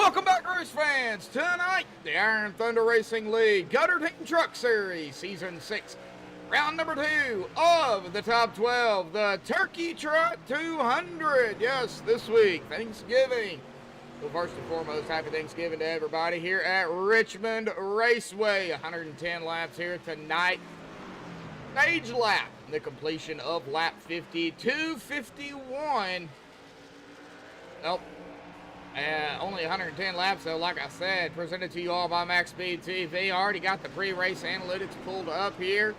Welcome back, race fans. Tonight, the Iron Thunder Racing League Gutter Team Truck Series, Season 6, Round number 2 of the top 12, the Turkey Trot 200. Yes, this week, Thanksgiving. So first and foremost, happy Thanksgiving to everybody here at Richmond Raceway. 110 laps here tonight. Stage lap, the completion of lap 52:51. Nope. Only 110 laps, though, like I said, presented to you all by MaxspeedTV. Already got the pre-race analytics pulled up here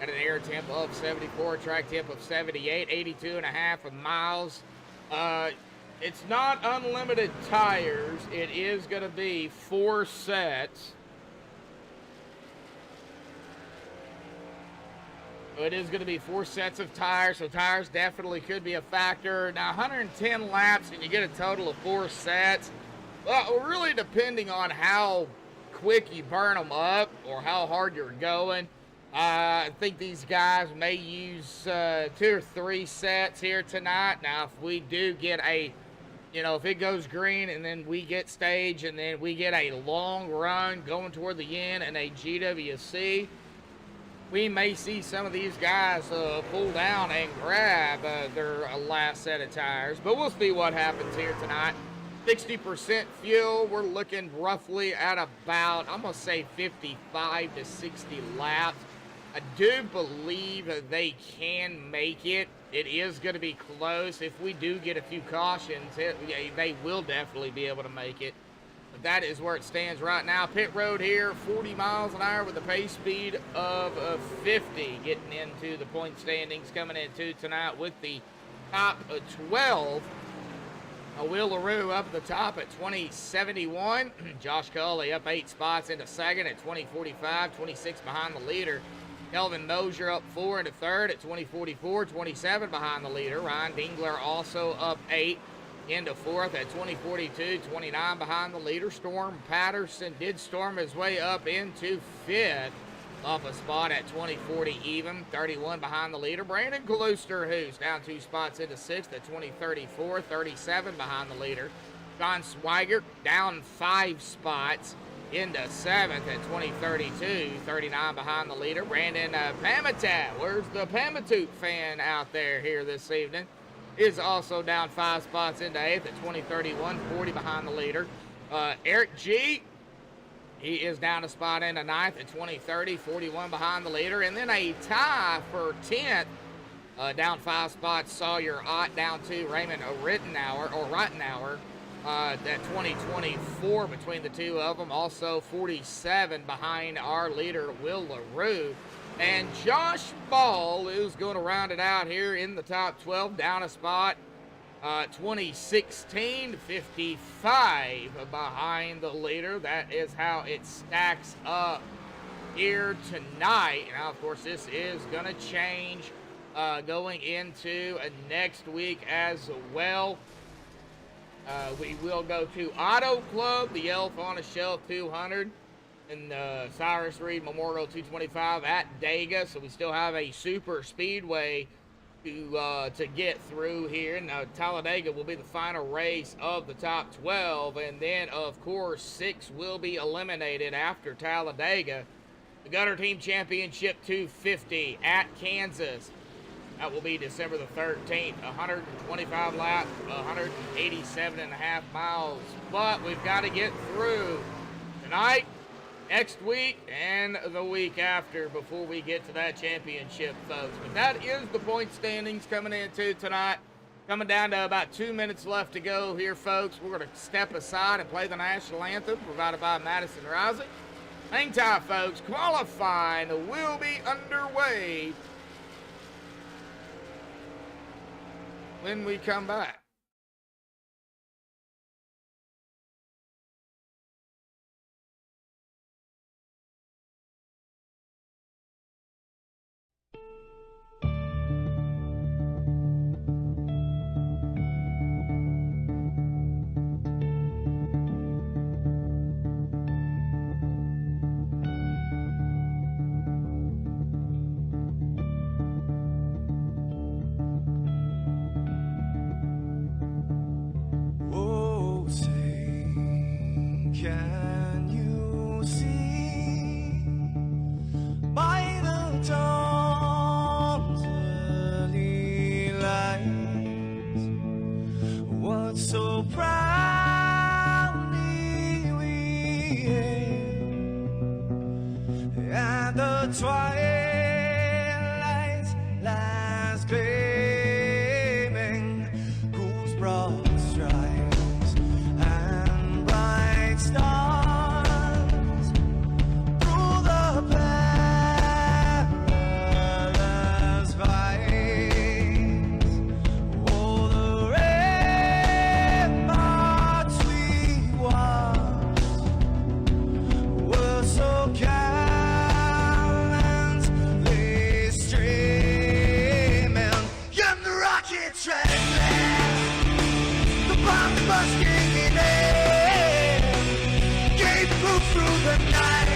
at an air temp of 74, track temp of 78, 82.5 miles. It's not unlimited tires. It is going to be 4 sets. It is going to be 4 sets of tires, so tires definitely could be a factor. Now, 110 laps and you get a total of 4 sets. Well, really depending on how quick you burn them up or how hard you're going. I think these guys may use 2 or 3 sets here tonight. Now, if we do get if it goes green and then we get stage and then we get a long run going toward the end and a GWC, we may see some of these guys pull down and grab their last set of tires. But we'll see what happens here tonight. 60% fuel. We're looking roughly at about, I'm going to say 55 to 60 laps. I do believe they can make it. It is going to be close. If we do get a few cautions, they will definitely be able to make it. But that is where it stands right now. Pit road here, 40 miles an hour with a pace speed of 50. Getting into the point standings coming into tonight with the top 12. Will LaRue up at the top at 2071. Josh Culley up 8 spots into second at 2045, 26 behind the leader. Kelvin Mosier up 4 into third at 2044, 27 behind the leader. Ryan Dingler also up 8 into fourth at 2042, 29 behind the leader. Storm Patterson did storm his way up into fifth, off a spot at 2040 even, 31 behind the leader. Brandon Gloucester, who's down 2 spots into sixth at 2034, 37 behind the leader. John Swigert down 5 spots into seventh at 2032, 39 behind the leader. Brandon Pamatat, where's the Pamatoot fan out there here this evening, is also down 5 spots into 8th at 2031, 40 behind the leader. Eric G, he is down a spot into 9th at 2030, 41 behind the leader. And then a tie for 10th, down 5 spots, Sawyer Ott down 2, Raymond Rittenauer, at 2024 between the two of them. Also 47 behind our leader, Will LaRue. And Josh Ball is going to round it out here in the top 12, down a spot, 2016, 55 behind the leader. That is how it stacks up here tonight. Now, of course, this is going to change going into next week as well. We will go to Auto Club, the Elf on a Shelf 200. And Cyrus Reed Memorial 225 at Dega, so we still have a super speedway to get through here. Now Talladega will be the final race of the top 12, and then of course 6 will be eliminated after Talladega. The Gutter Team Championship 250 at Kansas. That will be December the 13th. 125 laps, 187.5 miles. But we've got to get through tonight, next week, and the week after before we get to that championship, folks. But that is the point standings coming into tonight. Coming down to about 2 minutes left to go here, folks. We're going to step aside and play the national anthem provided by Madison Rising. Hang tight, folks. Qualifying will be underway when we come back. Oh, say would so proudly we hailed, and the twilight lies gleaming, whose broad stripes and bright stars through the perilous fight. Oh, the ramparts we watched were so gallantly streaming, and the rockets ran the bombs bursting in air gave proof through the night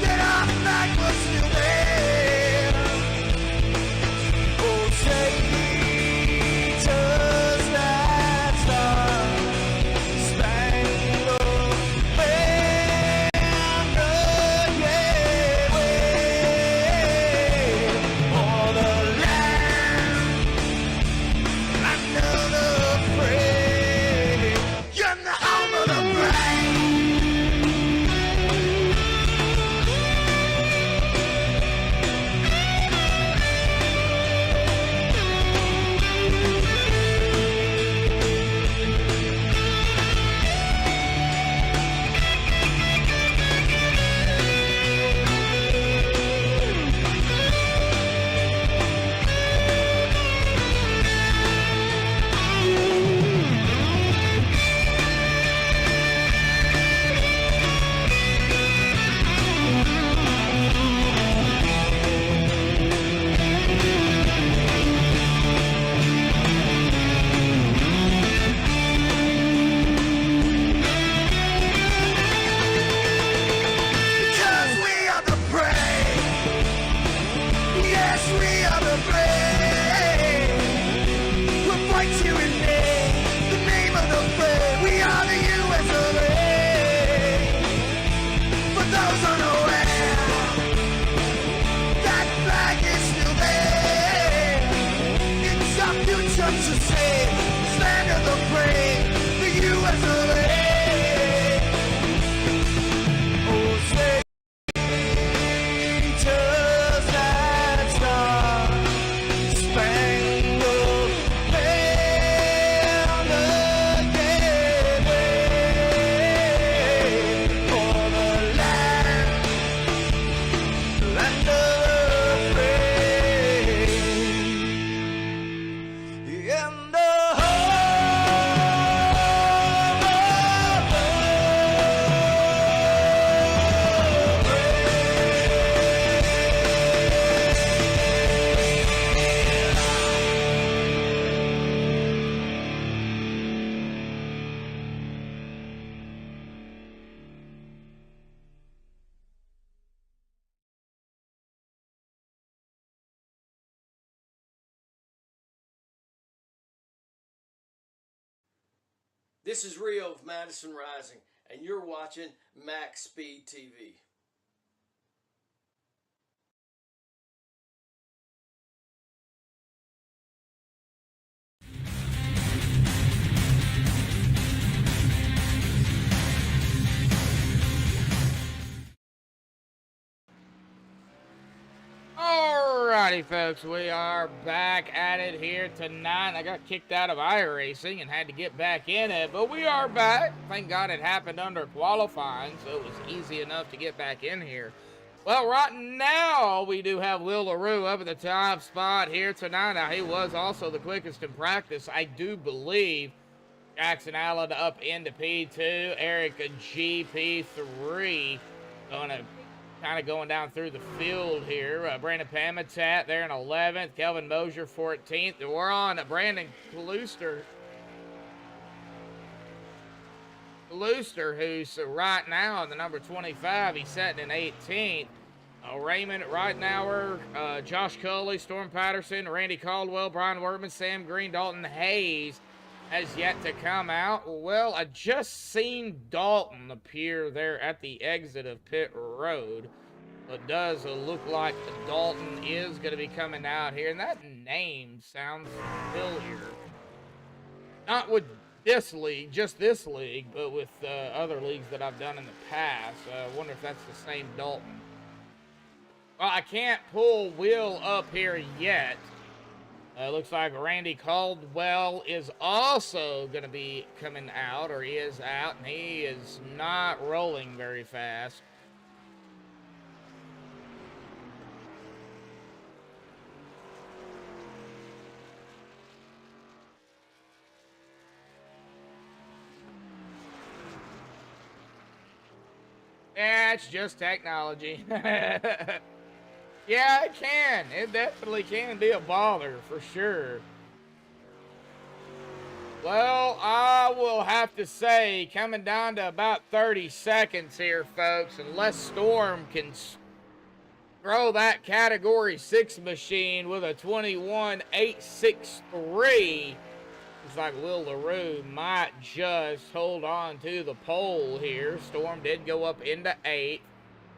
that our flag was still there. Oh, say does that star-spangled banner yet wave o'er the land under the frame, and the home of the brave. Because we are the brave. Yes, we are the brave. We'll fight you in the name of the brave. We are the US of A. For those unaware, that flag is still there. It's our future to save. Stand of the brave, the US of A. Oh, say does that star-spangled banner yet wave o'er the land under the frame, and the This is Rio of Madison Rising, and you're watching MaxspeedTV. Alrighty, folks, we are back at it here tonight. I got kicked out of iRacing and had to get back in it, but we are back. Thank God it happened under qualifying, so it was easy enough to get back in here. Well, right now, we do have Will LaRue up at the top spot here tonight. Now, he was also the quickest in practice, I do believe. Jackson Allen up into P2, Eric GP3 kind of going down through the field here. Brandon Pamitat there in 11th, Kelvin Mosier 14th. We're on Brandon Kaluster, who's right now in the number 25. He's sitting in 18th. Raymond Reitenauer, Josh Culley, Storm Patterson, Randy Caldwell, Brian Wortman, Sam Green, Dalton Hayes has yet to come out. Well, I just seen Dalton appear there at the exit of pit road. It does look like Dalton is going to be coming out here, and that name sounds familiar. not with this league, just this league, but with other leagues that I've done in the past. I wonder if that's the same Dalton. Well, I can't pull Will up here yet. Looks like Randy Caldwell is also going to be coming out, or he is out, and he is not rolling very fast. Yeah, it's just technology. Yeah, it can. It definitely can be a bother, for sure. Well, I will have to say, coming down to about 30 seconds here, folks, unless Storm can throw that Category 6 machine with a 21.863, looks like Will LaRue might just hold on to the pole here. Storm did go up into 8th.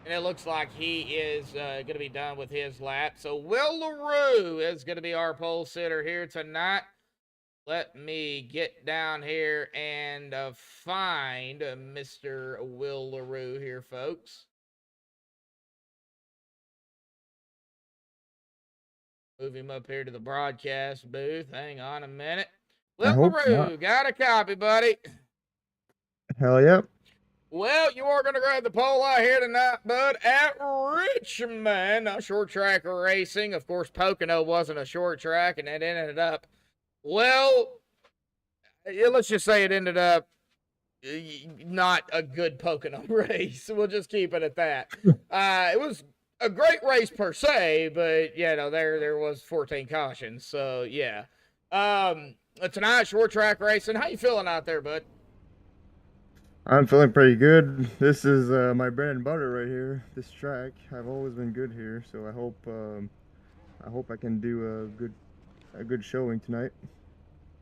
And it looks like he is going to be done with his lap. So Will LaRue is going to be our pole sitter here tonight. Let me get down here and find Mr. Will LaRue here, folks. Move him up here to the broadcast booth. Hang on a minute. Will LaRue, got a copy, buddy. Hell yep. Well, you are going to grab the pole out here tonight, bud, at Richmond, short track racing. Of course, Pocono wasn't a short track, and it ended up, well, let's just say it ended up not a good Pocono race. We'll just keep it at that. It was a great race per se, but, you know, there was 14 cautions, so, yeah. Tonight, short track racing. How you feeling out there, bud? I'm feeling pretty good. This is my bread and butter right here. This track. I've always been good here, so I hope I can do a good showing tonight.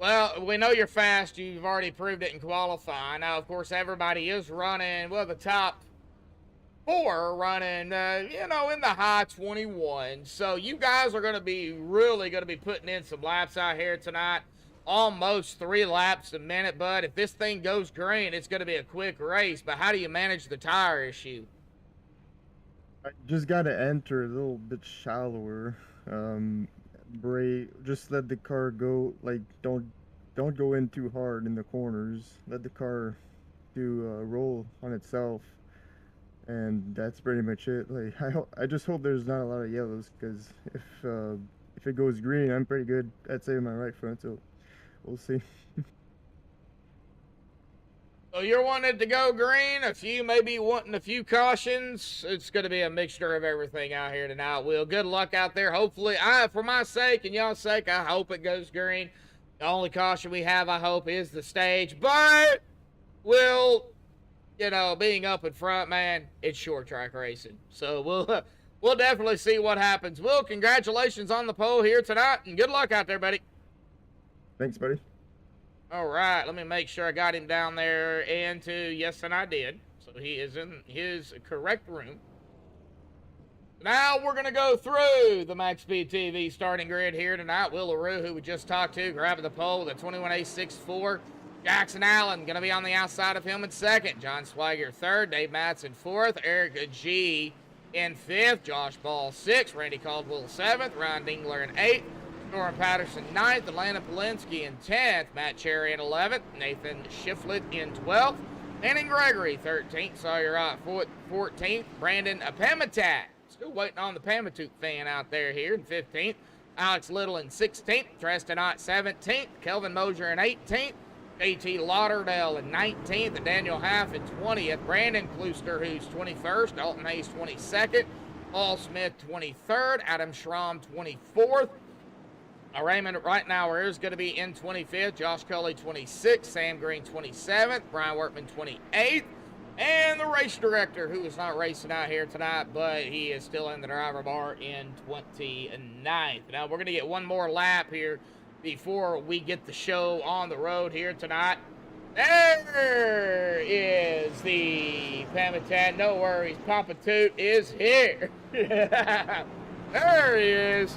Well, we know you're fast. You've already proved it in qualifying. Now, of course, everybody is running. Well, the top 4 are running, you know, in the high 21. So you guys are going to be really going to be putting in some laps out here tonight. Almost 3 laps a minute, bud. If this thing goes green, it's going to be a quick race. But how do you manage the tire issue? I just got to enter a little bit shallower. Just let the car go. Like don't go in too hard in the corners. Let the car do roll on itself, and that's pretty much it. Like I just hope there's not a lot of yellows, because if it goes green, I'm pretty good at saving my right front. So. We'll see. So you're wanting it to go green, a few maybe wanting a few cautions. It's going to be a mixture of everything out here tonight, Will. Good luck out there. Hopefully, for my sake and y'all's sake, I hope it goes green. The only caution we have, I hope, is the stage. But, Will, you know, being up in front, man, it's short track racing. So we'll definitely see what happens. Will, congratulations on the pole here tonight, and good luck out there, buddy. Thanks, buddy. All right, let me make sure I got him down there into, yes, and I did. So he is in his correct room. Now we're going to go through the MaxspeedTV starting grid here tonight. Will LaRue, who we just talked to, grabbing the pole with a 21.864. Jackson Allen going to be on the outside of him in second. John Swigert third. Dave Matson fourth. Eric G in fifth. Josh Ball sixth. Randy Caldwell seventh. Ryan Dingler in eighth. Norman Patterson 9th, Atlanta Polinsky in 10th, Matt Cherry in 11th, Nathan Shiflett in 12th, Manning Gregory 13th, Sawyer Wright 14th, Brandon Apamitat, still waiting on the Pamatute fan out there here in 15th, Alex Little in 16th, Treston Ott 17th, Kelvin Mosier in 18th, JT Lauderdale in 19th, and Daniel Half in 20th, Brandon Klooster, who's 21st, Dalton Hayes 22nd, Paul Smith 23rd, Adam Schramm 24th, Raymond Reitnauer is going to be in 25th, Josh Culley 26th, Sam Green 27th, Brian Workman 28th, and the race director, who is not racing out here tonight, but he is still in the driver bar in 29th. Now, we're going to get one more lap here before we get the show on the road here tonight. There is the Pamitat. No worries, Papa Toot is here. There he is.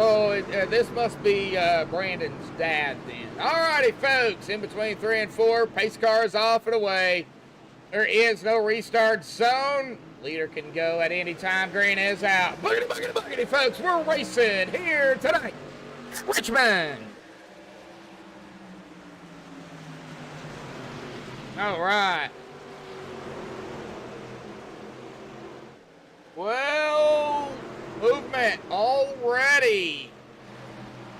Oh, this must be Brandon's dad then. Alrighty, folks. In between 3 and 4, pace car is off and away. There is no restart zone. Leader can go at any time. Green is out. Boogity, boogity, boogity, folks. We're racing here tonight. Richmond. All right. Well, movement already.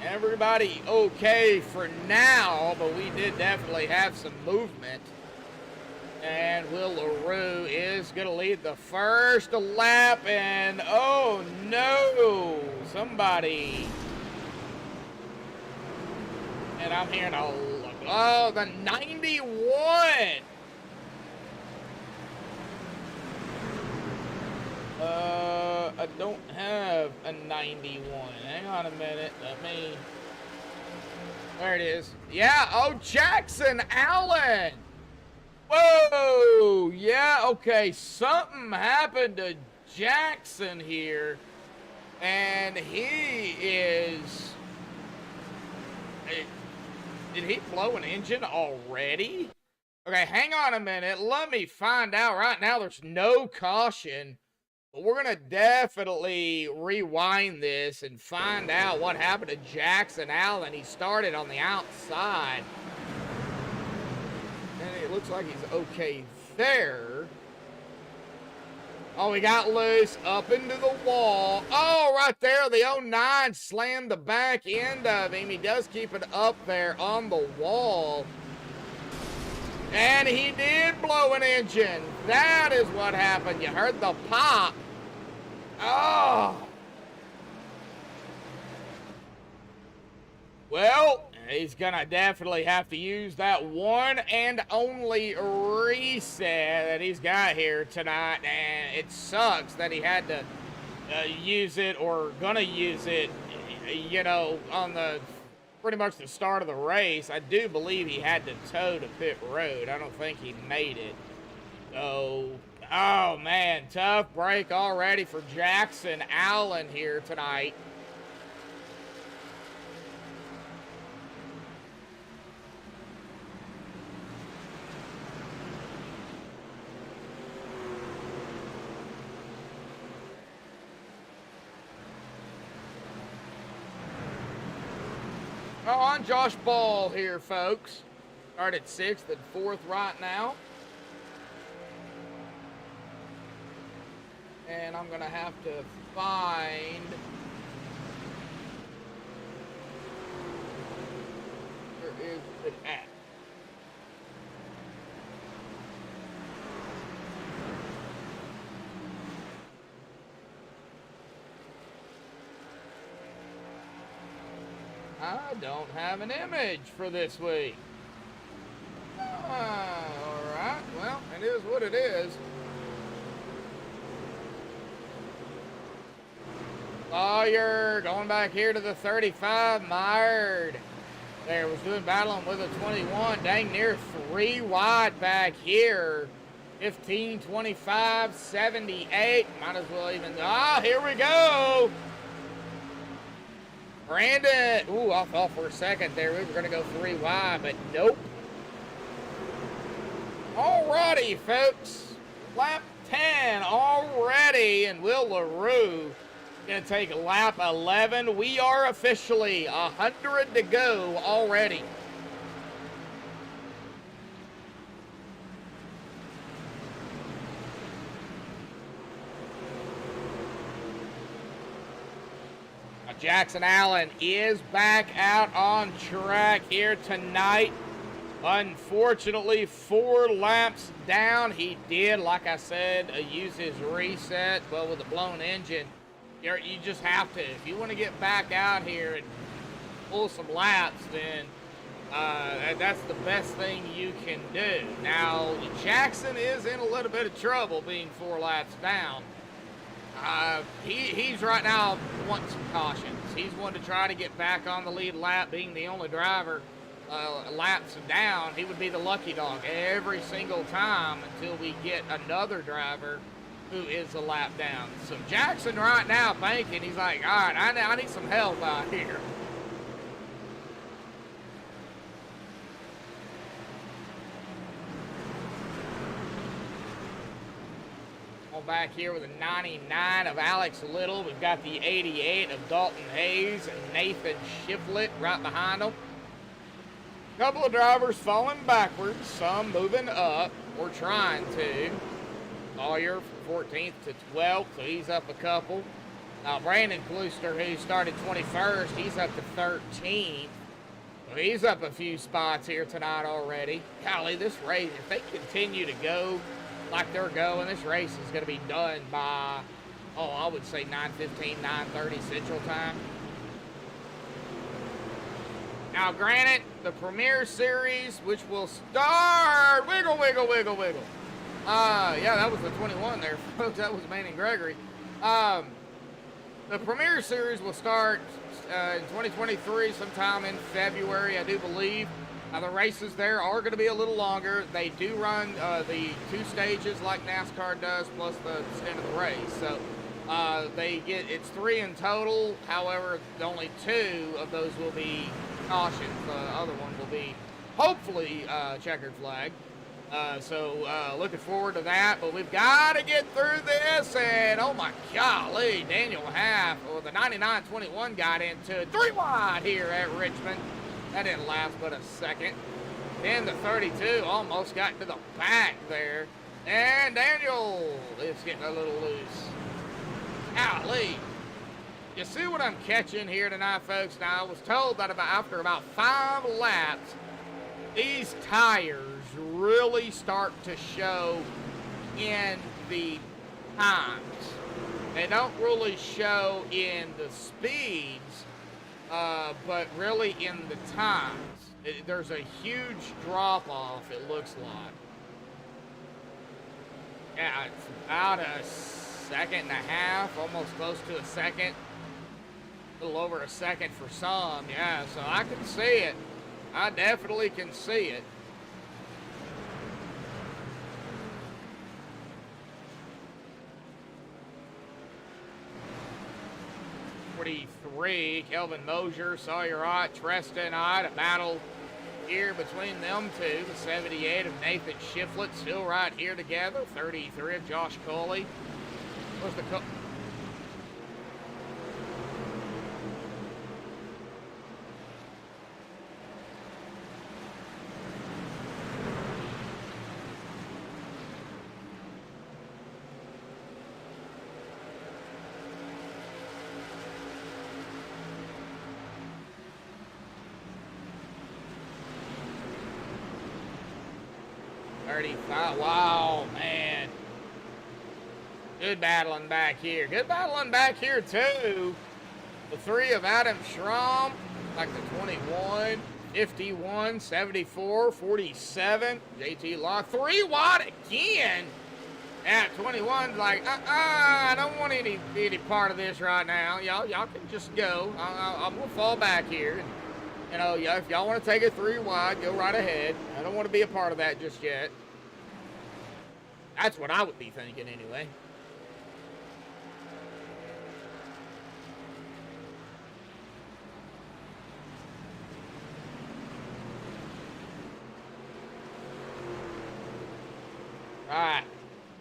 Everybody okay for now, but we did definitely have some movement. And Will LaRue is going to lead the first lap, and oh no, somebody. And I'm hearing oh, the 91. I don't have a 91. Hang on a minute. There it is. Yeah, oh, Jackson Allen. Whoa, yeah, okay, something happened to Jackson here, and he is, did he blow an engine already? Okay, hang on a minute, let me find out. Right now there's no caution, but we're gonna definitely rewind this and find out what happened to Jackson Allen. He started on the outside. And it looks like he's okay there. Oh, he got loose up into the wall. Oh, right there, the 09 slammed the back end of him. He does keep it up there on the wall. And he did blow an engine. That is what happened. You heard the pop. Oh. Well, he's gonna definitely have to use that one and only reset that he's got here tonight, and it sucks that he had to use it, or gonna use it, you know, on the pretty much the start of the race. I do believe he had to tow to pit road. I don't think he made it. So, oh man, tough break already for Jackson Allen here tonight. Oh, on Josh Ball here, folks. Started 6th and 4th right now. And I'm going to have to find... Where is it at? I don't have an image for this week. Alright, well, it is what it is. Sawyer going back here to the 35, mired. There, was doing battling with a 21, dang near 3 wide back here. 15, 25, 78, might as well even, here we go. Brandon, ooh, I thought for a second there we were going to go 3 wide, but nope. Alrighty, folks. Lap 10 already, and Will LaRue going to take lap 11. We are officially 100 to go already. Jackson Allen is back out on track here tonight. Unfortunately, 4 laps down. He did, like I said, use his reset. Well, with a blown engine, you just have to. If you want to get back out here and pull some laps, then that's the best thing you can do. Now, Jackson is in a little bit of trouble being 4 laps down. He's right now wanting some cautions. He's wanting to try to get back on the lead lap, being the only driver laps down. He would be the lucky dog every single time until we get another driver who is a lap down. So Jackson right now thinking, he's like, all right, I need some help out here. Back here with a 99 of Alex Little. We've got the 88 of Dalton Hayes and Nathan Shiflett right behind them. Couple of drivers falling backwards, some moving up, or trying to. Sawyer from 14th to 12th, so he's up a couple. Now Brandon Klooster, who started 21st, he's up to 13th. So he's up a few spots here tonight already. Golly, this race, if they continue to go like they're going, this race is going to be done by, I would say 9:15, 9:30 Central Time. Now, granted, the Premier Series, which will start, wiggle, wiggle, wiggle, wiggle. Yeah, that was the 21 there, folks. That was Manning Gregory. The Premier Series will start in 2023, sometime in February, I do believe. The races there are going to be a little longer. They do run the 2 stages like NASCAR does, plus the end of the race. So it's 3 in total. However, only 2 of those will be cautions. The other one will be hopefully checkered flag. So looking forward to that. But we've got to get through this. And oh my golly, Daniel Half, the 99-21 got into 3 wide here at Richmond. That didn't last but a second. Then the 32 almost got to the back there. And Daniel is getting a little loose. Golly. You see what I'm catching here tonight, folks? Now, I was told that after about 5 laps, these tires really start to show in the times. They don't really show in the speeds. But really in the times, there's a huge drop-off, it looks like. Yeah, it's about a second and a half, almost close to a second. A little over a second for some, yeah, so I can see it. I definitely can see it. Kelvin Mosier, Sawyer Ott, Treston Ott, a battle here between them two. The 78 of Nathan Shiflett still right here together. 33 of Josh Coley. Where's the wow, man. Good battling back here. Good battling back here, too. The 3 of Adam Schramm, like the 21, 51, 74, 47. JT Law, 3 wide again. At 21, like, I don't want any part of this right now. Y'all can just go. I'm going to fall back here. You know, if y'all want to take it 3 wide, go right ahead. I don't want to be a part of that just yet. That's what I would be thinking anyway. All right.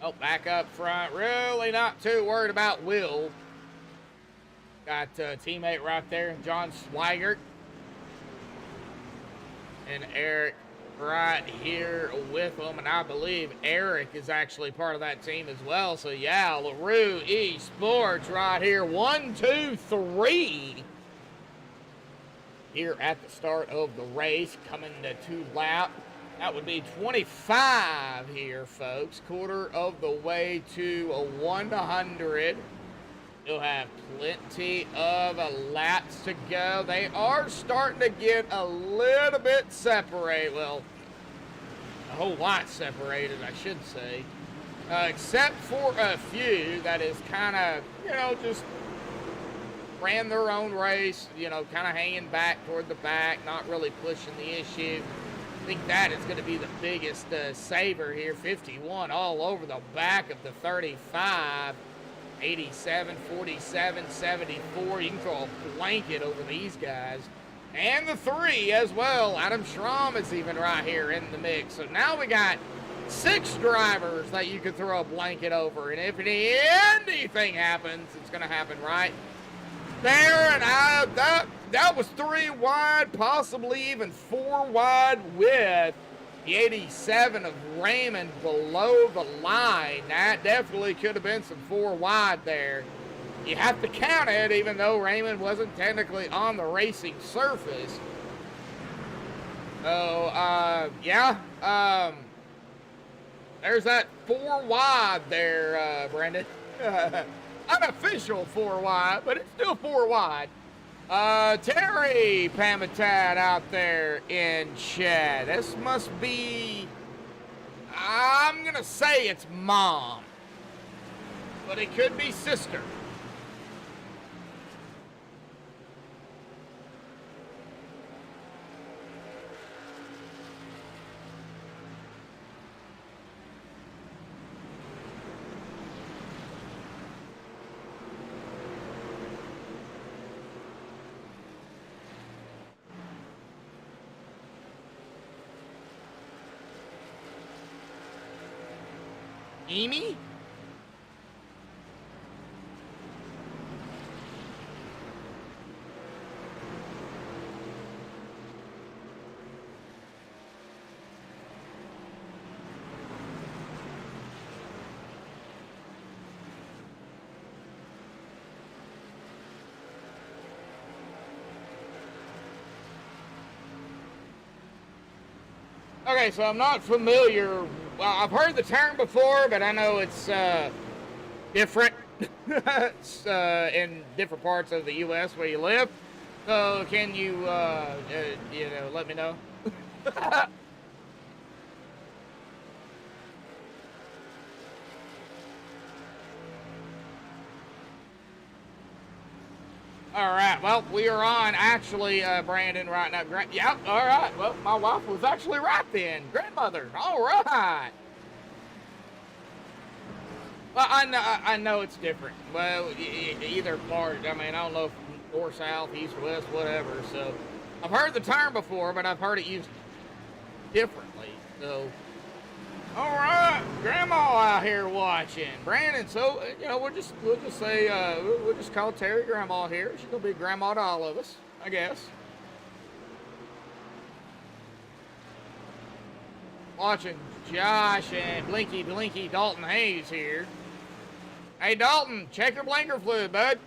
Oh, back up front. Really not too worried about Will. Got a teammate right there, John Swigert. And Eric right here with them, and I believe Eric is actually part of that team as well. So yeah, LaRue Esports right here, 1, 2, 3 here at the start of the race, coming to 2 lap. That would be 25 here, folks, quarter of the way to a 100. You'll have plenty of laps to go. They are starting to get a little bit separated. Well, a whole lot separated, I should say. Except for a few that is kind of, just ran their own race, kind of hanging back toward the back, not really pushing the issue. I think that is going to be the biggest saver here. 51 all over the back of the 35. 87, 47, 74. You can throw a blanket over these guys. And the 3 as well. Adam Schramm is even right here in the mix. So now we got 6 drivers that you could throw a blanket over. And if anything happens, it's going to happen right there. And that was 3 wide, possibly even 4 wide with the 87 of Raymond below the line. That definitely could have been some 4 wide there. You have to count it, even though Raymond wasn't technically on the racing surface. So, yeah. There's that 4 wide there, Brendan. Unofficial 4 wide, but it's still 4 wide. Terry Pamatad out there in chat. This must be, I'm gonna say it's mom, but it could be sister. Amy? Okay, so I'm not familiar. Well, I've heard the term before, but I know it's different. It's in different parts of the U.S. where you live. So can you, let me know? All right, well, we are on, actually, Brandon, right now. Yep, all right. Well, my wife was actually right then. Grandmother, all right. Well, I know it's different. Well, either part. I mean, I don't know if north, south, east, west, whatever. So I've heard the term before, but I've heard it used differently. So, all right, Grandma out here watching. Brandon, so, we'll just say, we'll just call Terry Grandma here. She's going to be Grandma to all of us, I guess. Watching Josh and Blinky Dalton Hayes here. Hey, Dalton, check your blinker fluid, bud.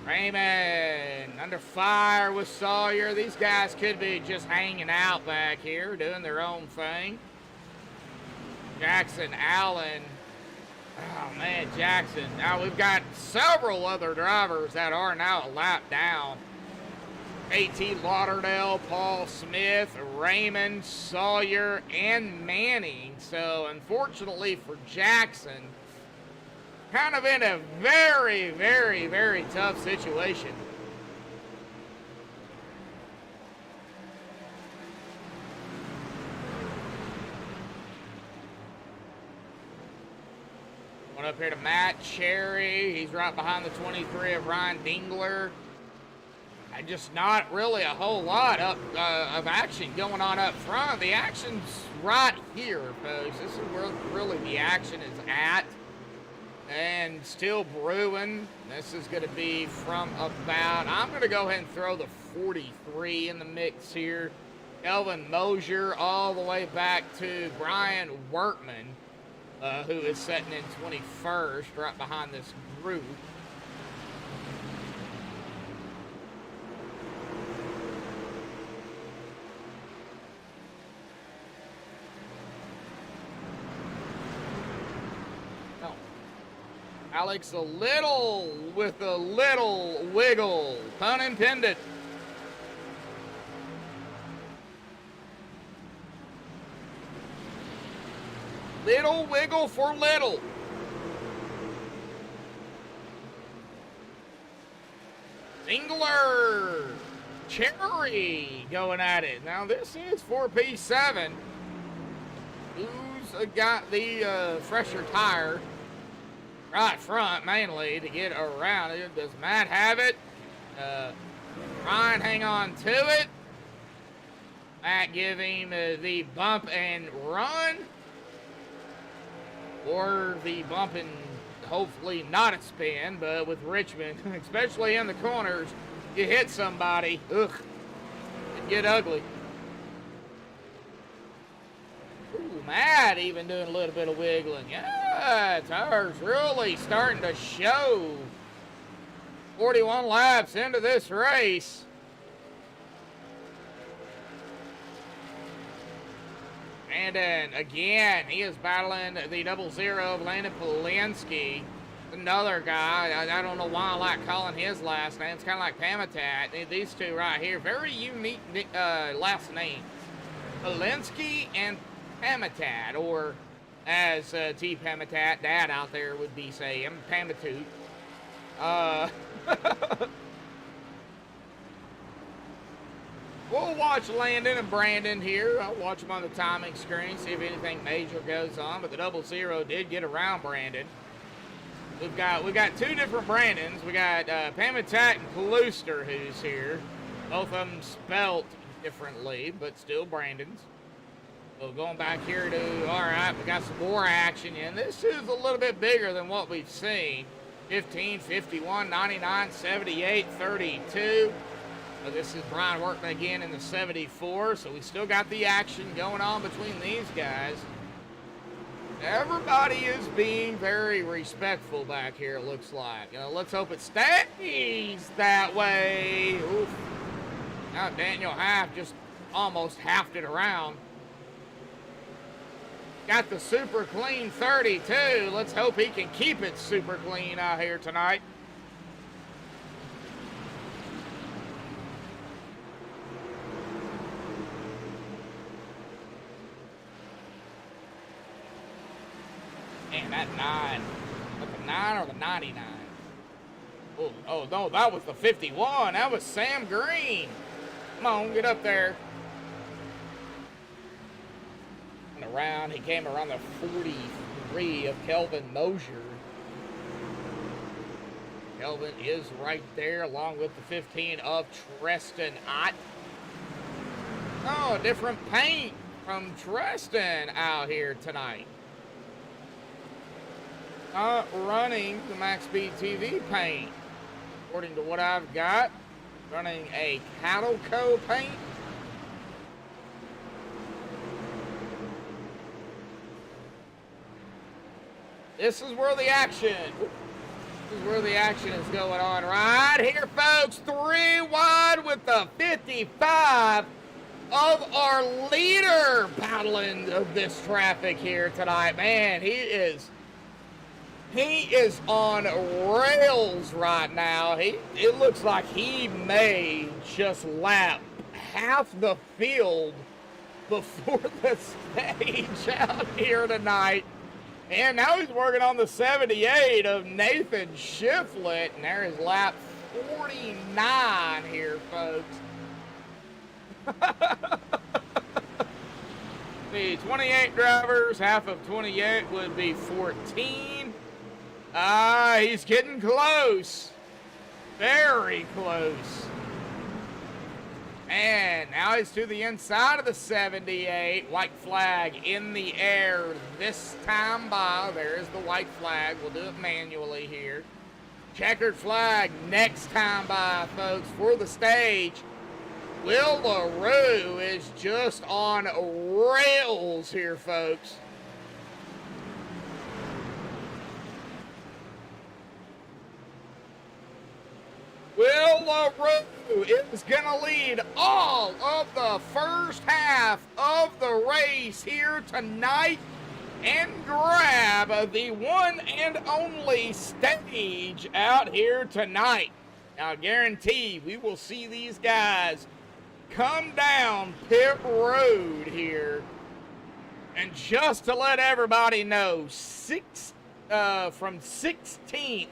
Raymond under fire with Sawyer. These guys could be just hanging out back here, doing their own thing. Jackson Allen. Oh, man, Jackson. Now, we've got several other drivers that are now a lap down. A.T. Lauderdale, Paul Smith, Raymond, Sawyer, and Manning. So, unfortunately for Jackson, kind of in a very, very, very tough situation. Going up here to Matt Cherry. He's right behind the 23 of Ryan Dingler. And just not really a whole lot of action going on up front. The action's right here, folks. This is where really the action is at. And still brewing. This is going to be from about, I'm going to go ahead and throw the 43 in the mix here. Elvin Mosier all the way back to Brian Workman, who is sitting in 21st right behind this group. Alex with a little wiggle, pun intended. Little wiggle for little. Singler, Cherry going at it. Now this is 4P7. Who's got the fresher tire? Right front, mainly, to get around it. Does Matt have it? Try and hang on to it. Matt give him the bump and run. Or the bump and hopefully not a spin, but with Richmond, especially in the corners, you hit somebody. Ugh. It'd get ugly. Ooh, Matt even doing a little bit of wiggling. Yeah, tires really starting to show. 41 laps into this race. And then again, he is battling the 00 of Landon Polinsky. Another guy, I don't know why I like calling his last name. It's kind of like Pamitat. These two right here, very unique last names. Polinsky and Pamitat, or as T. Pamitat, Dad out there would be saying, Pamatoot. We'll watch Landon and Brandon here. I'll watch them on the timing screen, see if anything major goes on. But the 00 did get around Brandon. We've got two different Brandons. We got Pamitat and Paluster who's here. Both of them spelt differently, but still Brandons. So going back here to, all right, we got some more action in. This is a little bit bigger than what we've seen. 15, 51, 99, 78, 32. This is Brian Workman again in the 74, so we still got the action going on between these guys. Everybody is being very respectful back here, it looks like. Let's hope it stays that way. Oof. Now Daniel Half just almost halved it around. Got the super clean 32. Let's hope he can keep it super clean out here tonight. Man, that 9. Was the 9 or the 99? Oh, no, that was the 51. That was Sam Green. Come on, get up there. And around, he came around the 43 of Kelvin Mosier. Kelvin is right there, along with the 15 of Treston Ott. Oh, different paint from Treston out here tonight. Not running the MaxspeedTV paint. According to what I've got, running a Cattle Co paint. This is where the action is going on right here, folks. 3 wide with the 55 of our leader battling of this traffic here tonight. Man, he is on rails right now. It looks like he may just lap half the field before the stage out here tonight. And now he's working on the 78 of Nathan Shiflett. And there is lap 49 here, folks. The 28 drivers, half of 28 would be 14. He's getting close. Very close. And now he's to the inside of the 78. White flag in the air this time by. There's the white flag. We'll do it manually here. Checkered flag next time by, folks, for the stage. Will LaRue is just on rails here, folks. Will LaRue is going to lead all of the first half of the race here tonight and grab the one and only stage out here tonight. Now, I guarantee we will see these guys come down pit road here. And just to let everybody know, from 16th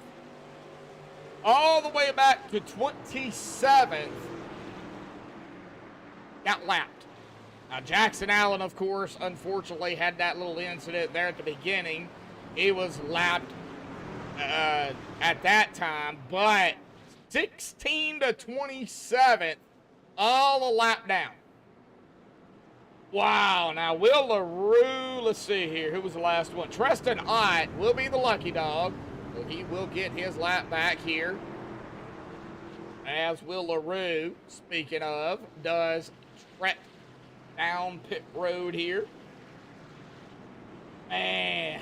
all the way back to 27th, got lapped. Now, Jackson Allen, of course, unfortunately had that little incident there at the beginning. He was lapped at that time, but 16 to 27th, all a lap down. Wow, now Will LaRue, let's see here, who was the last one? Tristan Ott will be the lucky dog. So he will get his lap back here. As Will LaRue, speaking of, does trek down pit road here. Man.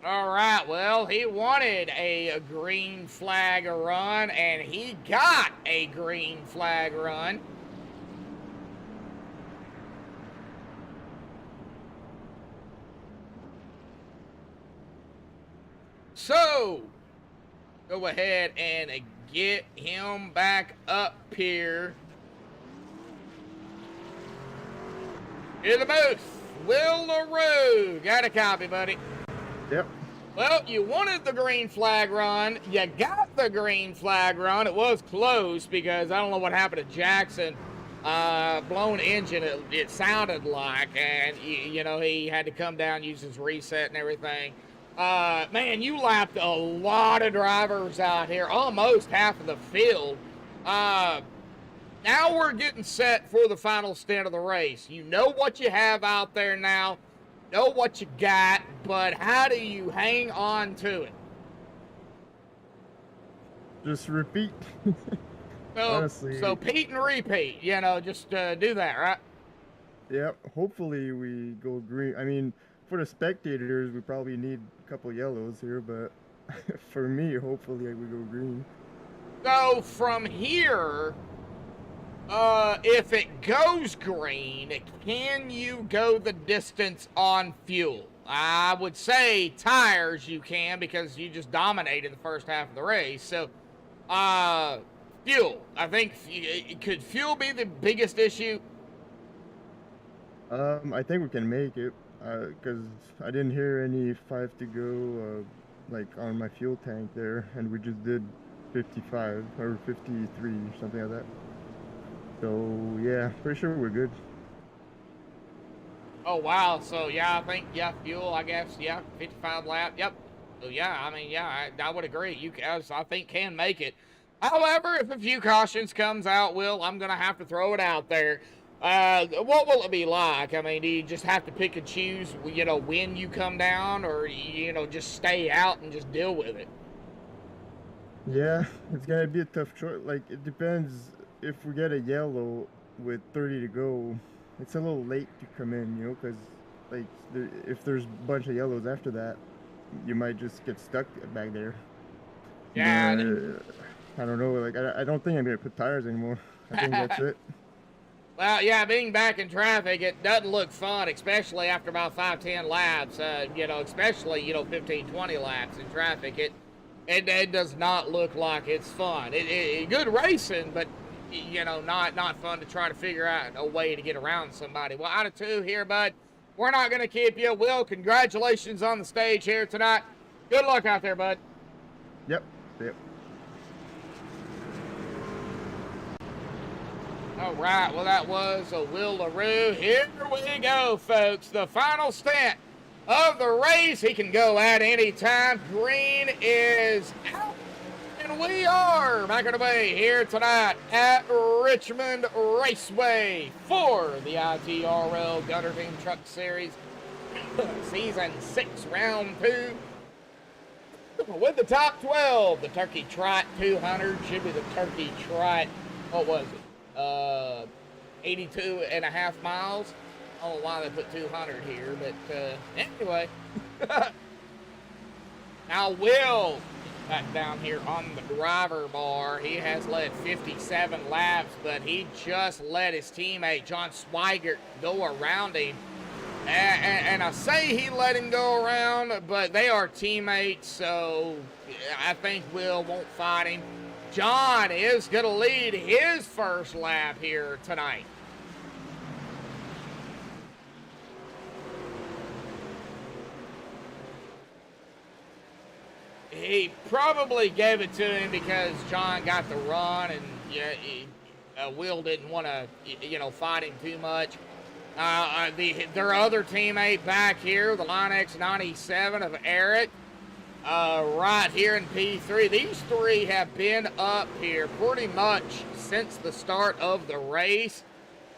All right, well, he wanted a green flag run, and he got a green flag run. So, go ahead and get him back up here. In the booth, Will LaRue. Got a copy, buddy. Yep. Well, you wanted the green flag run. You got the green flag run. It was close because I don't know what happened to Jackson. Blown engine, it sounded like, and you know, he had to come down, use his reset and everything. Man, you lapped a lot of drivers out here, almost half of the field. Now we're getting set for the final stint of the race. You know what you have out there now, know what you got, but how do you hang on to it? Just repeat. Honestly. So Pete and repeat, you know, just do that, right? Yep. Hopefully we go green. I mean, for the spectators, we probably need a couple yellows here, but for me, hopefully we go green. So from here, if it goes green, can you go the distance on fuel? I would say tires you can because you just dominated the first half of the race. So, fuel. I think, could fuel be the biggest issue? I think we can make it, because I didn't hear any 5 to go, like on my fuel tank there, and we just did 55 or 53 or something like that. So yeah, pretty sure we're good. Oh wow, so yeah, I think, yeah, fuel, I guess, yeah, 55 lap, yep. So yeah, I mean, yeah, I would agree. You guys, I think, can make it. However, if a few cautions comes out, Will, I'm going to have to throw it out there. What will it be like? I mean, do you just have to pick and choose, you know, when you come down, or, you know, just stay out and just deal with it? Yeah, it's going to be a tough choice. Like, it depends. If we get a yellow with 30 to go, it's a little late to come in, you know, because, like, if there's a bunch of yellows after that, you might just get stuck back there. Yeah. I don't know, like, I don't think I'm going to put tires anymore. I think that's it. Well, yeah, being back in traffic, it doesn't look fun, especially after about 5-10 laps, you know, especially, you know, 15-20 laps in traffic. It does not look like it's fun. Good racing, but, you know, not fun to try to figure out a way to get around somebody. Well, out of 2 here, bud. We're not going to keep you. Will, congratulations on the stage here tonight. Good luck out there, bud. Yep. All right, well, that was a Will LaRue. Here we go, folks. The final stint of the race. He can go at any time. Green is out. And we are back on the way here tonight at Richmond Raceway for the ITRL Gunner Team Truck Series Season 6, Round 2. With the top 12, the Turkey Trot 200 should be the Turkey Trot, what was it? 82 and a half miles. I don't know why they put 200 here, but anyway. Now Will back down here on the driver bar. He has led 57 laps, but he just let his teammate John Swigert go around him. And I say he let him go around, but they are teammates, so I think Will won't fight him. John is going to lead his first lap here tonight. he probably gave it to him because John got the run, and Will didn't want to, fight him too much. Their other teammate back here, the Line X97 of Eric, right here in P3. These three have been up here pretty much since the start of the race.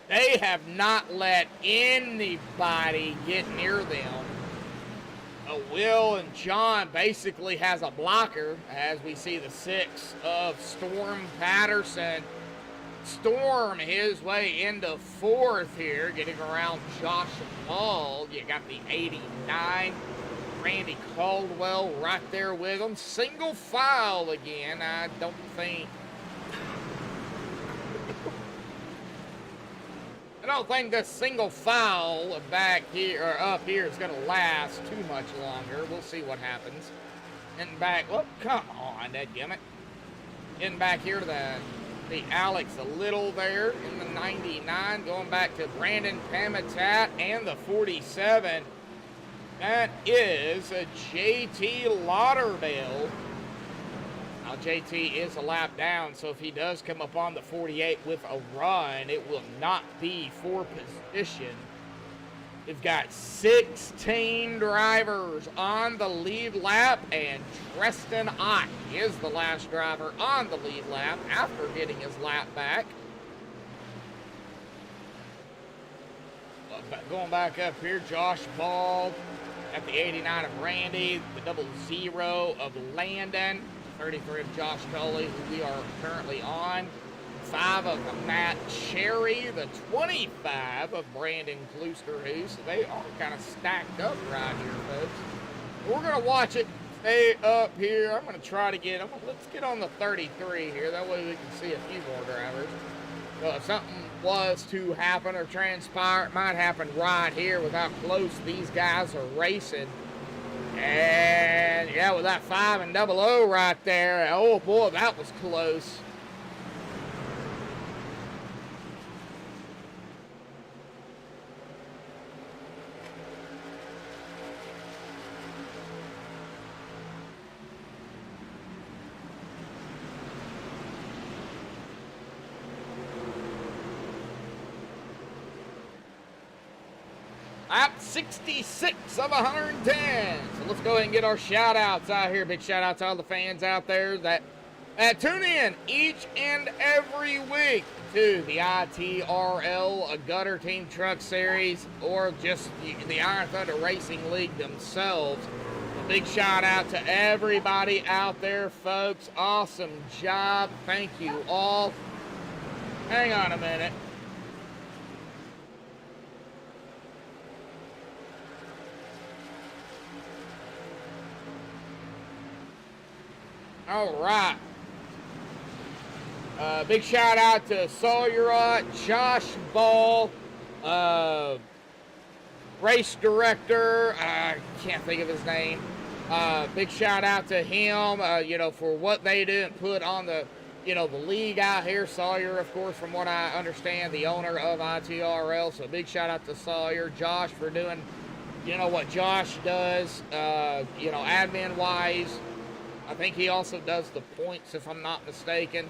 They have not let anybody get near them. Will and John basically has a blocker, as we see the 6 of Storm Patterson storm his way into 4th here, getting around Josh Ball. You got the 89, Randy Caldwell right there with him. Single file again. I don't think this single file back here or up here is going to last too much longer. We'll see what happens. Getting back, oh, come on, dadgummit. Getting back here to the Alex a little there in the 99, going back to Brandon Pamitat and the 47. That is a JT Lauderdale. Now, JT is a lap down, so if he does come up on the 48 with a run, it will not be for position. We've got 16 drivers on the lead lap, and Treston Ott is the last driver on the lead lap after getting his lap back. Going back up here, Josh Ball at the 89 of Randy, the 00 of Landon, 33 of Josh Coley, who we are currently on. 5 of Matt Cherry, the 25 of Brandon Kloosterhuis. So they are kind of stacked up right here, folks. We're going to watch it stay up here. I'm going to try to get, let's get on the 33 here. That way we can see a few more drivers. Well, if something was to happen or transpire, it might happen right here with how close these guys are racing. And yeah, with that 5 and 00 right there, oh boy, that was close. Lap 66 of 110. So let's go ahead and get our shout outs out here. Big shout out to all the fans out there that tune in each and every week to the ITRL, a Gutter Team Truck Series, or just the Iron Thunder Racing League themselves. A big shout out to everybody out there, folks. Awesome job. Thank you all. Hang on a minute. All right. Big shout out to Sawyer, Josh Ball, race director. I can't think of his name. Big shout out to him, for what they do and put on the, the league out here. Sawyer, of course, from what I understand, the owner of ITRL. So big shout out to Sawyer. Josh for doing, what Josh does, admin wise. I think he also does the points, if I'm not mistaken.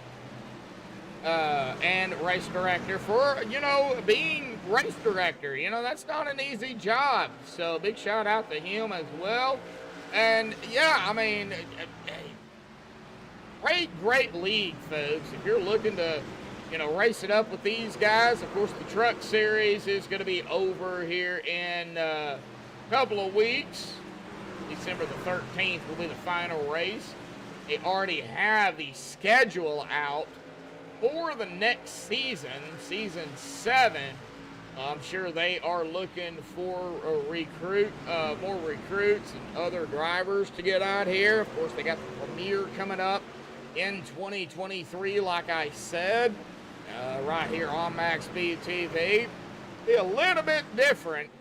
And race director for, being race director. That's not an easy job. So big shout out to him as well. And yeah, great league, folks. If you're looking to, race it up with these guys, of course, the truck series is going to be over here in a couple of weeks. December the 13th will be the final race. They already have the schedule out for the next season, season 7. I'm sure they are looking for more recruits and other drivers to get out here. Of course, they got the premiere coming up in 2023, like I said, right here on MaxspeedTV. Be a little bit different.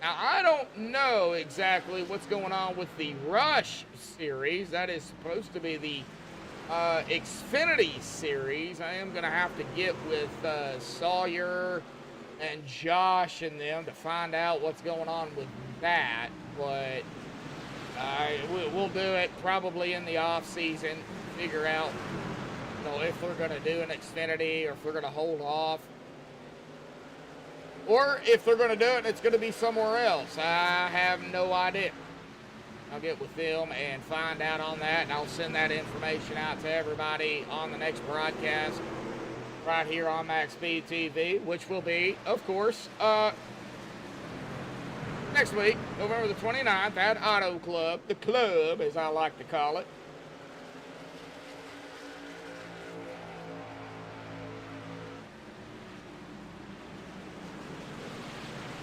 Now, I don't know exactly what's going on with the Rush series. That is supposed to be the Xfinity series. I am going to have to get with Sawyer and Josh and them to find out what's going on with that. But We'll do it probably in the off season. Figure out, if we're going to do an Xfinity or if we're going to hold off, or if they're going to do it, it's going to be somewhere else. I have no idea. I'll get with them and find out on that, and I'll send that information out to everybody on the next broadcast right here on MaxspeedTV, which will be, of course, next week, November the 29th, at Auto Club, the club, as I like to call it.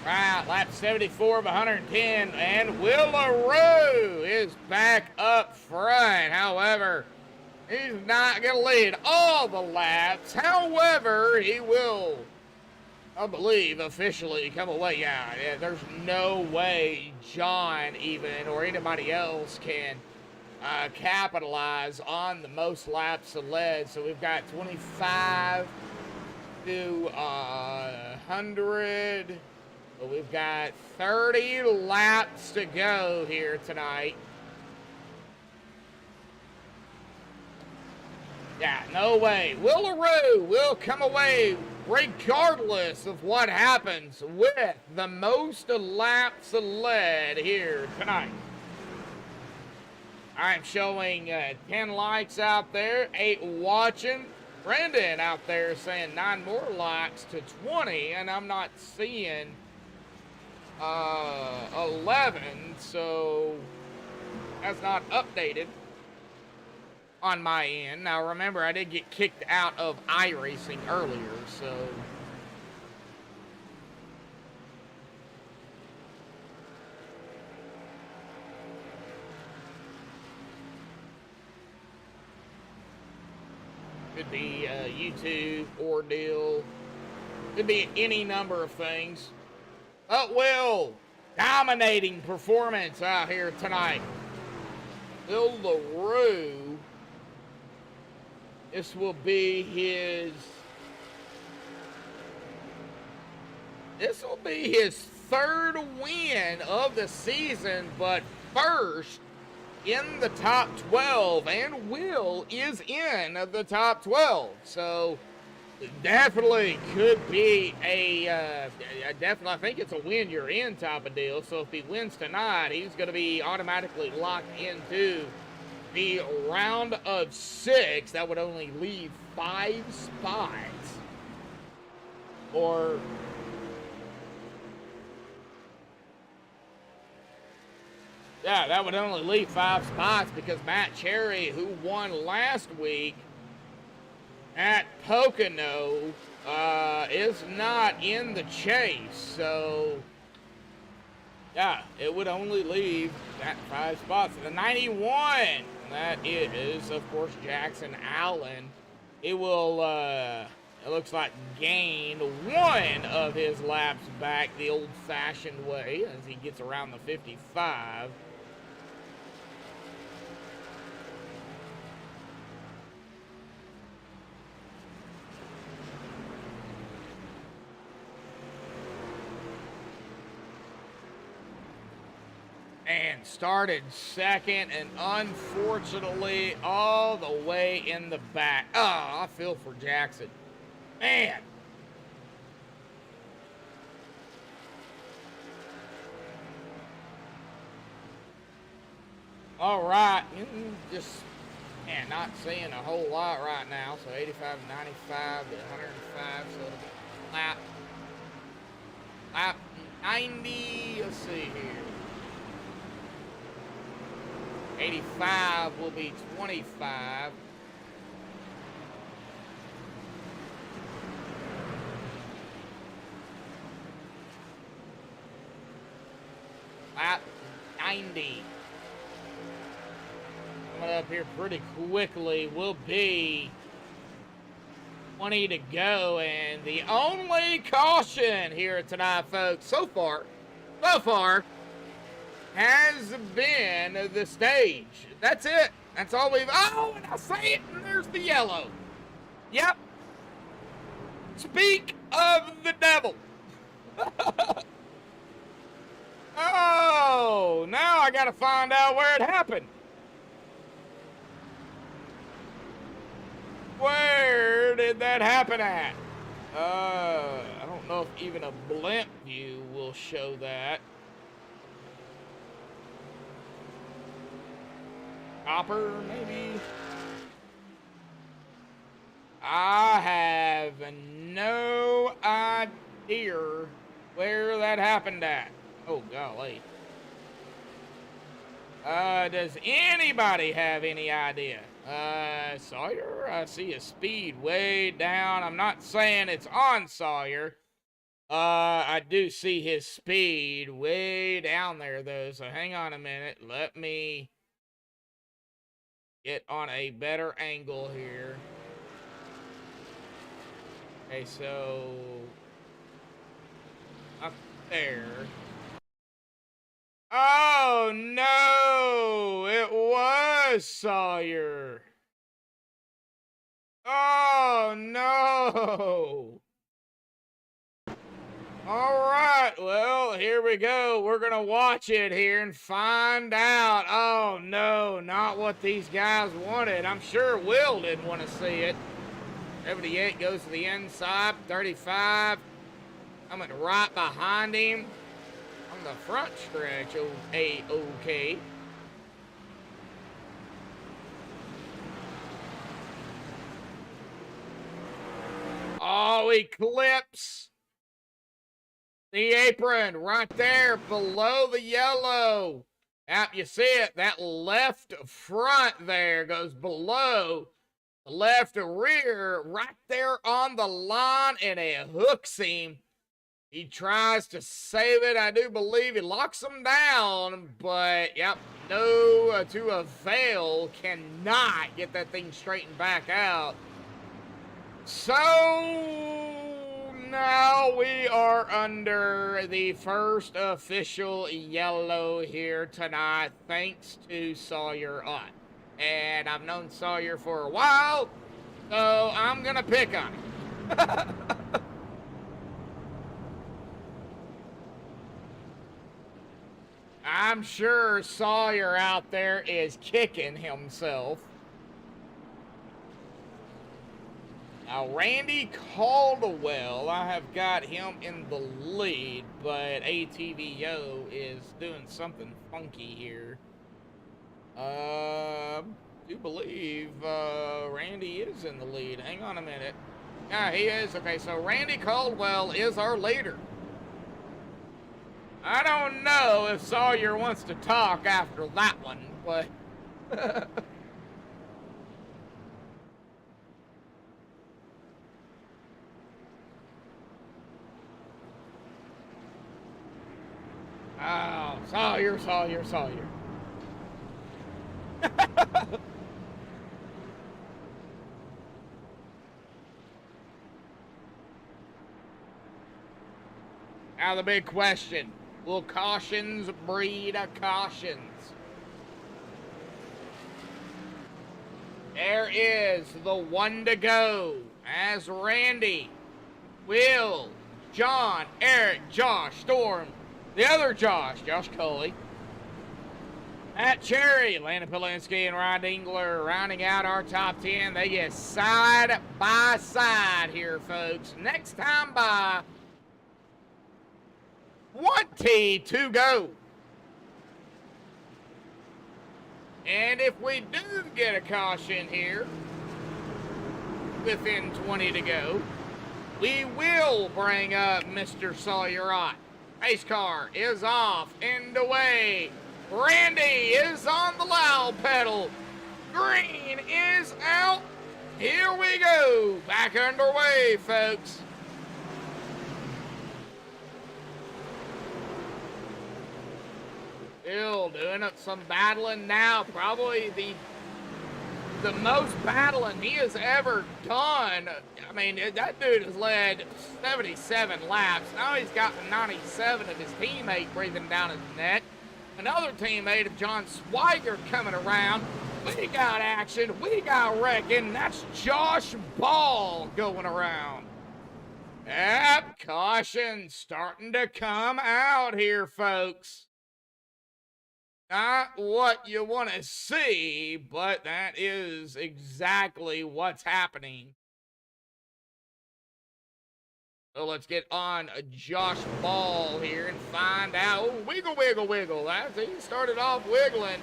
Right, lap 74 of 110, and Will LaRue is back up front. However, he's not going to lead all the laps. However, he will, I believe, officially come away. Yeah, there's no way John even or anybody else can capitalize on the most laps led. So we've got 25 to 100. But we've got 30 laps to go here tonight. Yeah, no way. Will LaRue will come away regardless of what happens with the most laps led here tonight. I'm showing 10 likes out there, 8 watching. Brendan out there saying 9 more likes to 20, and I'm not seeing 11, so that's not updated on my end. Now remember, I did get kicked out of iRacing earlier, so could be YouTube ordeal, could be any number of things. But Will, dominating performance out here tonight. Will LaRue, this will be his third win of the season, but first in the top 12, and Will is in the top 12. So definitely could be I think it's a win you're in type of deal. So if he wins tonight, he's going to be automatically locked into the round of 6. That would only leave 5 spots. Or yeah, that would only leave 5 spots because Matt Cherry, who won last week at Pocono, is not in the chase. So yeah, it would only leave that 5 spots. The 91, that is, of course, Jackson Allen. It will, it looks like, gain 1 of his laps back the old-fashioned way as he gets around the 55. And started second, and unfortunately all the way in the back. Oh, I feel for Jackson. Man. All right. Just, man, not seeing a whole lot right now. So 85, 95 to 105. So lap 90. Let's see here. 85 will be 25. Lap 90. Coming up here pretty quickly will be 20 to go, and the only caution here tonight, folks, so far, has been the stage. That's it. That's all we've... Oh, and I say it, and there's the yellow. Yep. Speak of the devil. Oh, now I I gotta find out where it happened. Where did that happen at? I don't know if even a blimp view will show that. Copper, maybe? I have no idea where that happened at. Oh, golly. Does anybody have any idea? Sawyer, I see his speed way down. I'm not saying it's on Sawyer. I do see his speed way down there, though. So hang on a minute. Let me get on a better angle here. Okay, so up there. Oh, no, it was Sawyer. Oh, no. All right, well, here we go. We're going to watch it here and find out. Oh, no, not what these guys wanted. I'm sure Will didn't want to see it. 78 goes to the inside, 35 coming right behind him. On the front stretch, okay. Oh, he clips the apron right there below the yellow. Yep, you see it. That left front there goes below the left rear right there on the line, and it hooks him. He tries to save it. I do believe he locks him down, but, yep, no to avail. Cannot get that thing straightened back out. So, now we are under the first official yellow here tonight, thanks to Sawyer Ott. And I've known Sawyer for a while, so I'm going to pick on him. I'm sure Sawyer out there is kicking himself. Now, Randy Caldwell, I have got him in the lead, but ATVO is doing something funky here. I do believe Randy is in the lead. Hang on a minute. Yeah, he is. Okay, so Randy Caldwell is our leader. I don't know if Sawyer wants to talk after that one, but... Oh, Sawyer. Now the big question. Will cautions breed cautions? There is the one to go as Randy, Will, John, Eric, Josh, Storm, the other Josh Coley, Matt Cherry, Landon Polinsky, and Ryan Dingler rounding out our top 10. They get side by side here, folks. Next time by 20 to go. And if we do get a caution here, within 20 to go, we will bring up Mr. Sawyer Ott. Race car is off and away. Randy is on the loud pedal. Green is out. Here we go. Back underway, folks. Still doing some battling now. Probably the most battling he has ever done. I mean, that dude has led 77 laps. Now he's got 97 of his teammate breathing down his neck. Another teammate of John Swiger coming around. We got action. We got wrecking. That's Josh Ball going around. Yep, caution starting to come out here, folks. Not what you want to see, but that is exactly what's happening. So let's get on Josh Ball here and find out. Oh, wiggle, wiggle, wiggle. He started off wiggling,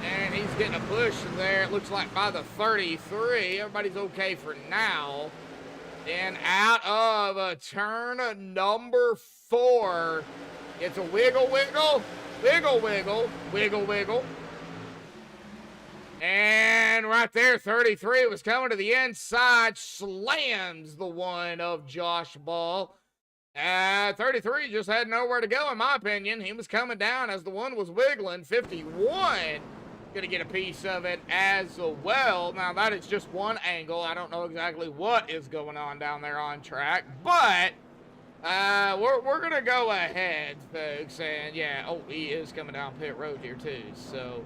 and he's getting a push there. It looks like by the 33. Everybody's okay for now. And out of turn number 4, it's a wiggle, wiggle, wiggle, wiggle, wiggle, wiggle. And right there, 33 was coming to the inside, slams the one of Josh Ball. 33 just had nowhere to go, in my opinion. He was coming down as the one was wiggling. 51 going to get a piece of it as well. Now, that is just one angle. I don't know exactly what is going on down there on track, but we're going to go ahead, folks. And, yeah, oh, he is coming down pit road here, too, so...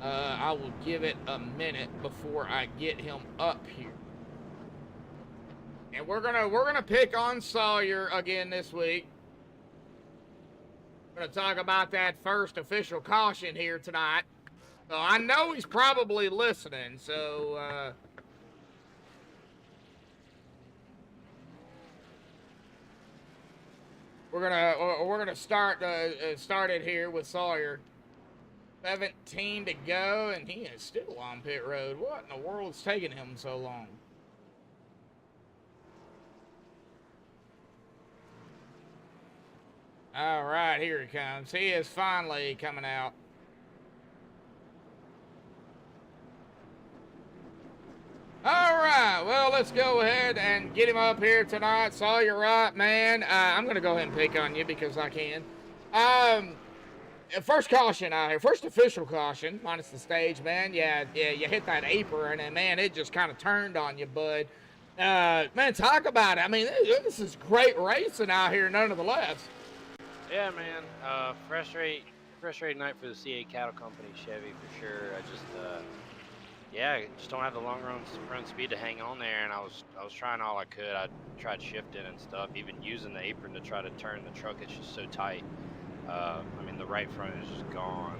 I will give it a minute before I get him up here. And we're gonna pick on Sawyer again this week. We're gonna talk about that first official caution here tonight. So I know he's probably listening, so we're gonna start it here with Sawyer. 17 to go, and he is still on pit road. What in the world is taking him so long? All right, here he comes. He is finally coming out. All right, well, let's go ahead and get him up here tonight. Sawyer, right, man. I'm going to go ahead and pick on you because I can. First caution out here, first official caution, minus the stage, man. Yeah, you hit that apron, and man, it just kind of turned on you, bud. Man, talk about it. I mean, this is great racing out here, none of the less. Yeah, man. Frustrating night for the CA Cattle Company Chevy for sure. I just don't have the long run speed to hang on there, and I was trying all I could. I tried shifting and stuff, even using the apron to try to turn the truck. It's just so tight. I mean, the right front is just gone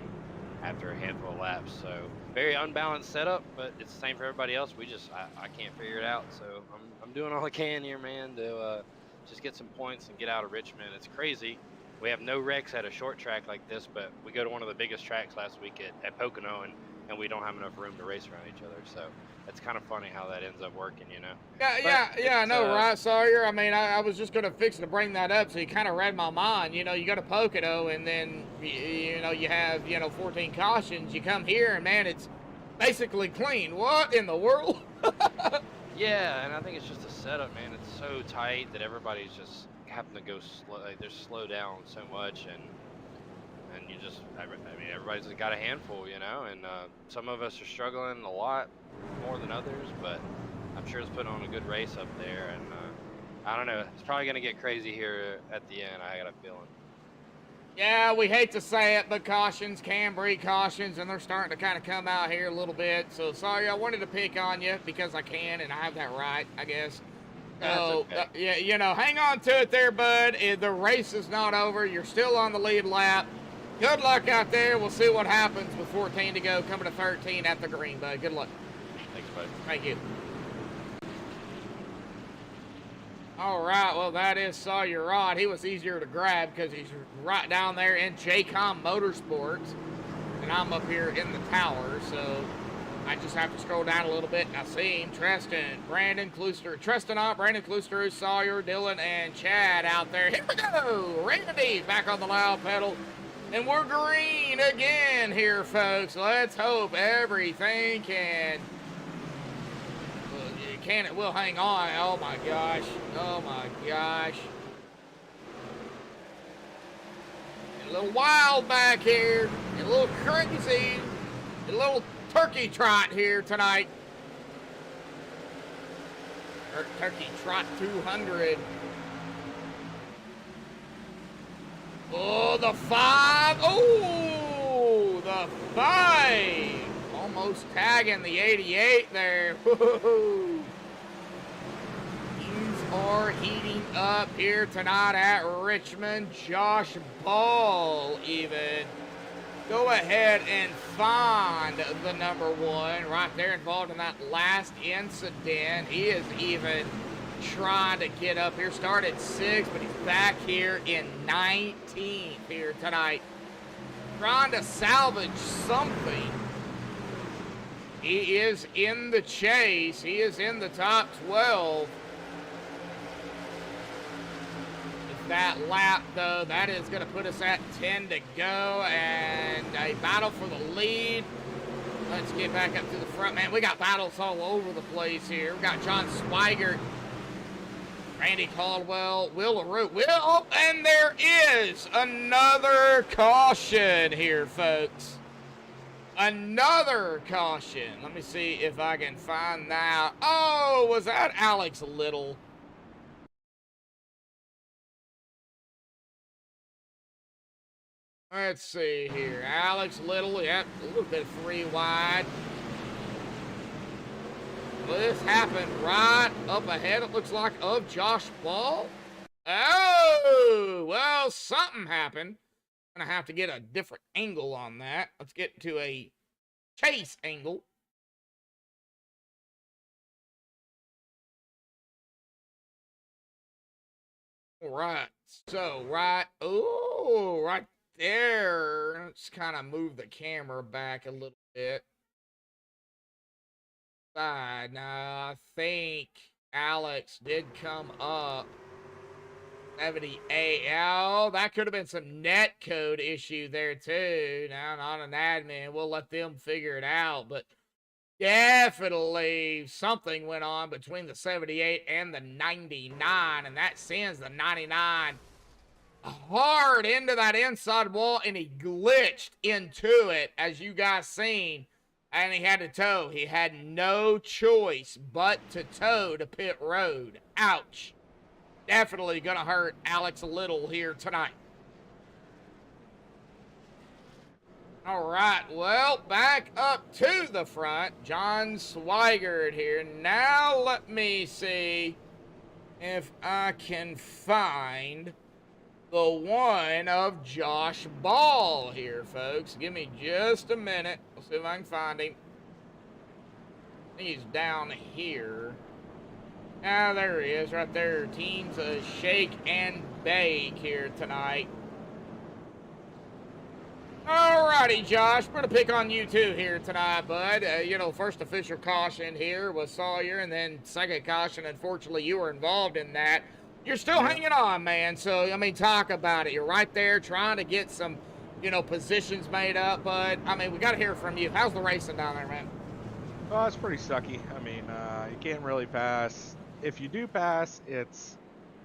after a handful of laps. So very unbalanced setup, but it's the same for everybody else. I can't figure it out. So I'm doing all I can here, man, to just get some points and get out of Richmond. It's crazy. We have no wrecks at a short track like this, but we go to one of the biggest tracks last week at Pocono, and we don't have enough room to race around each other. So it's kind of funny how that ends up working, you know? Yeah, I know, right, Sawyer? I mean, I was just going to fix to bring that up, so you kind of read my mind. You know, you go to Pocono, and then, you know, you have, 14 cautions. You come here, and, man, it's basically clean. What in the world? Yeah, and I think it's just a setup, man. It's so tight that everybody's just having to go slow. Like, they're slow down so much, and you just, I mean, everybody's got a handful, you know, and some of us are struggling a lot more than others, but I'm sure it's putting on a good race up there, and I don't know, it's probably going to get crazy here at the end, I got a feeling. Yeah, we hate to say it, but cautions can breed cautions, and they're starting to kind of come out here a little bit, so sorry, I wanted to pick on you because I can, and I have that right, I guess. So, okay. yeah, hang on to it there, bud. The race is not over. You're still on the lead lap. Good luck out there. We'll see what happens with 14 to go, coming to 13 at the green, bud. Good luck. Thanks, bud. Thank you. All right, well, that is Sawyer Rod. He was easier to grab because he's right down there in JCOM Motorsports, and I'm up here in the tower, so I just have to scroll down a little bit, and I see him. Treston, Brandon Kluster, Sawyer, Dylan, and Chad out there. Here we go! Randy back on the loud pedal. And we're green again here, folks. Let's hope everything it will hang on. Oh, my gosh. Oh, my gosh. A little wild back here. A little crazy. A little turkey trot here tonight. Turkey Trot 200. Oh, the 5. Oh, the 5. Almost tagging the 88 there. Woo-hoo. Things are heating up here tonight at Richmond. Josh Ball even go ahead and find the number 1 right there involved in that last incident. He is even trying to get up here. Started 6th, but he's back here in 19th here tonight. Trying to salvage something. He is in the chase. He is in the top 12. That lap, though, that is going to put us at 10 to go, and a battle for the lead. Let's get back up to the front. Man, we got battles all over the place here. We got John Swigert, Randy Caldwell, Will LaRue. Oh, and there is another caution here, folks. Another caution. Let me see if I can find that. Oh, was that Alex Little? Let's see here. Alex Little, yep, a little bit 3 wide. Well, this happened right up ahead, it looks like, of Josh Ball. Oh, well, something happened. I'm going to have to get a different angle on that. Let's get to a chase angle. All right, so right there. Let's kind of move the camera back a little bit. Now, I think Alex did come up. 78. Oh, that could have been some net code issue there, too. Now, not an admin. We'll let them figure it out. But definitely something went on between the 78 and the 99. And that sends the 99 hard into that inside wall, and he glitched into it, as you guys seen, and he had to tow. He had no choice but to tow to pit road. Ouch. Definitely gonna hurt Alex Little here tonight. All right, well, back up to the front. John Swigert here. Now let me see if I can find the one of Josh Ball here, folks. Give me just a minute. We'll see if I can find him. I think he's down here. Ah, there he is, right there. Teams shake and bake here tonight. Alrighty, Josh, we're going to pick on you too here tonight, bud. First official caution here was Sawyer, and then second caution, unfortunately, you were involved in that. You're still hanging on, man. So, I mean, talk about it. You're right there trying to get some, positions made up. But, I mean, we got to hear from you. How's the racing down there, man? Well, it's pretty sucky. I mean, you can't really pass. If you do pass, it's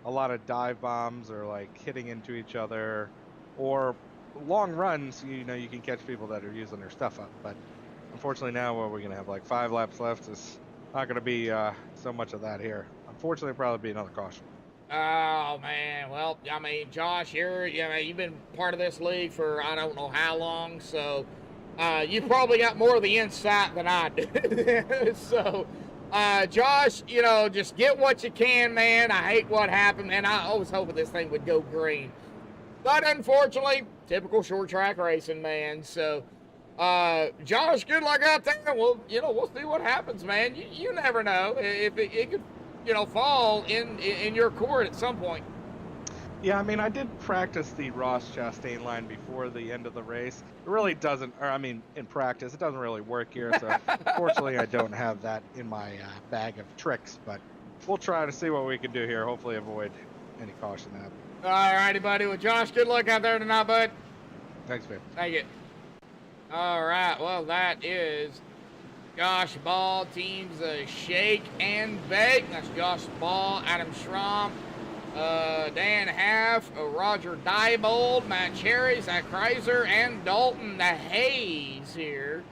a lot of dive bombs or, like, hitting into each other. Or long runs, you can catch people that are using their stuff up. But, unfortunately, now we're going to have, like, 5 laps left. It's not going to be so much of that here. Unfortunately, it'll probably be another caution. Oh, man. Well, I mean, Josh, you've been part of this league for I don't know how long, so you've probably got more of the insight than I do. So, Josh, just get what you can, man. I hate what happened, man. I was hoping this thing would go green. But, unfortunately, typical short track racing, man. So, Josh, good luck out there. We'll see what happens, man. You never know. If it could fall in your court at some point. Yeah, I mean, I did practice the Ross Chastain line before the end of the race. It really doesn't, in practice, it doesn't really work here. So, fortunately, I don't have that in my bag of tricks. But we'll try to see what we can do here. Hopefully, avoid any caution happening. All righty, buddy. Well, Josh, good luck out there tonight, bud. Thanks, man. Thank you. All right. Well, that is Josh Ball. Teams shake and bake. That's Josh Ball, Adam Schramm, Dan Half, Roger Diebold, Matt Cherry, Zach Kreiser, and Dalton the Hayes here.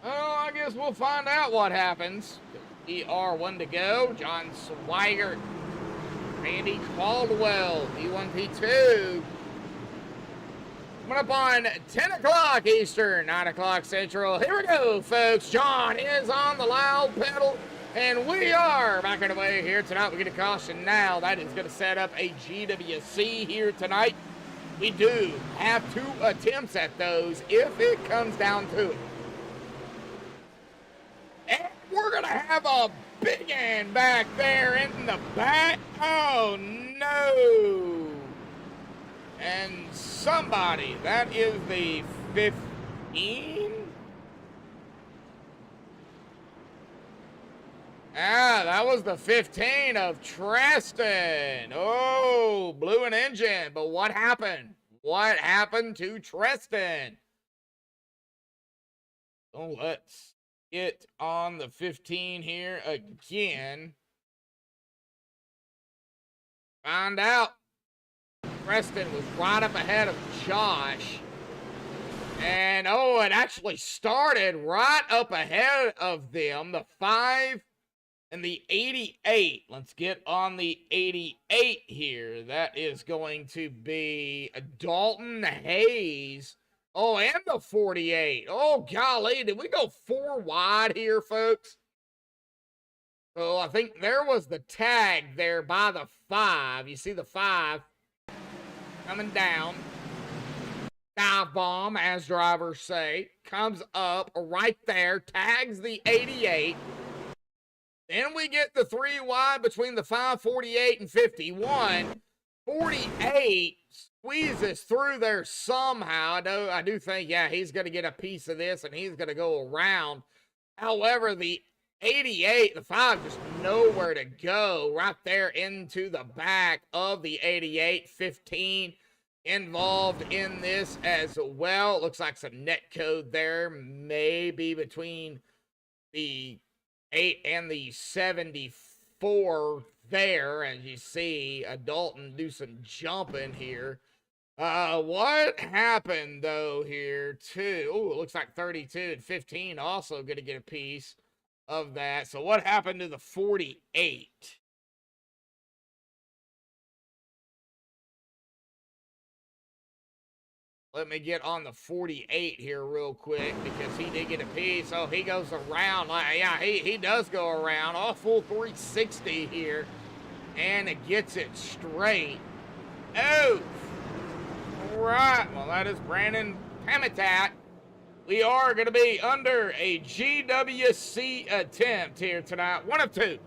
Oh, I guess we'll find out what happens. ER1 to go. John Swigert, Randy Caldwell, P1, P2. Coming up on 10 o'clock Eastern, 9 o'clock Central. Here we go, folks. John is on the loud pedal, and we are back on the way here tonight. We get a caution now. That is going to set up a GWC here tonight. we do have 2 attempts at those if it comes down to it. And we're going to have a big one back there in the back. Oh, no. And somebody, that is the 15? Ah, that was the 15 of Treston. Oh, blew an engine. But what happened? What happened to Treston? So let's get on the 15 here again. Find out. Treston was right up ahead of Josh. And, oh, it actually started right up ahead of them. The 5 and the 88. Let's get on the 88 here. That is going to be Dalton Hayes. Oh, and the 48. Oh, golly. Did we go 4 wide here, folks? So I think there was the tag there by the 5. You see the 5 coming down. Dive bomb, as drivers say. Comes up right there. Tags the 88. Then we get the 3 wide between the 5, 48, and 51. 48 squeezes through there somehow. I do think, yeah, he's going to get a piece of this, and he's going to go around. However, the 88, the 5, just nowhere to go. Right there into the back of the 88. 15 involved in this as well. It looks like some net code there, maybe between the 8 and the 74 there, as you see Dalton do some jumping here. What happened though here too? Oh, it looks like 32 and 15 also going to get a piece of that. So what happened to the 48? Let me get on the 48 here real quick because he did get a piece. Oh, he goes around. Yeah, he does go around. Oh, full 360 here. And it gets it straight. Oh! All right. Well, that is Brandon Pamitat. We are going to be under a GWC attempt here tonight. 1 of 2.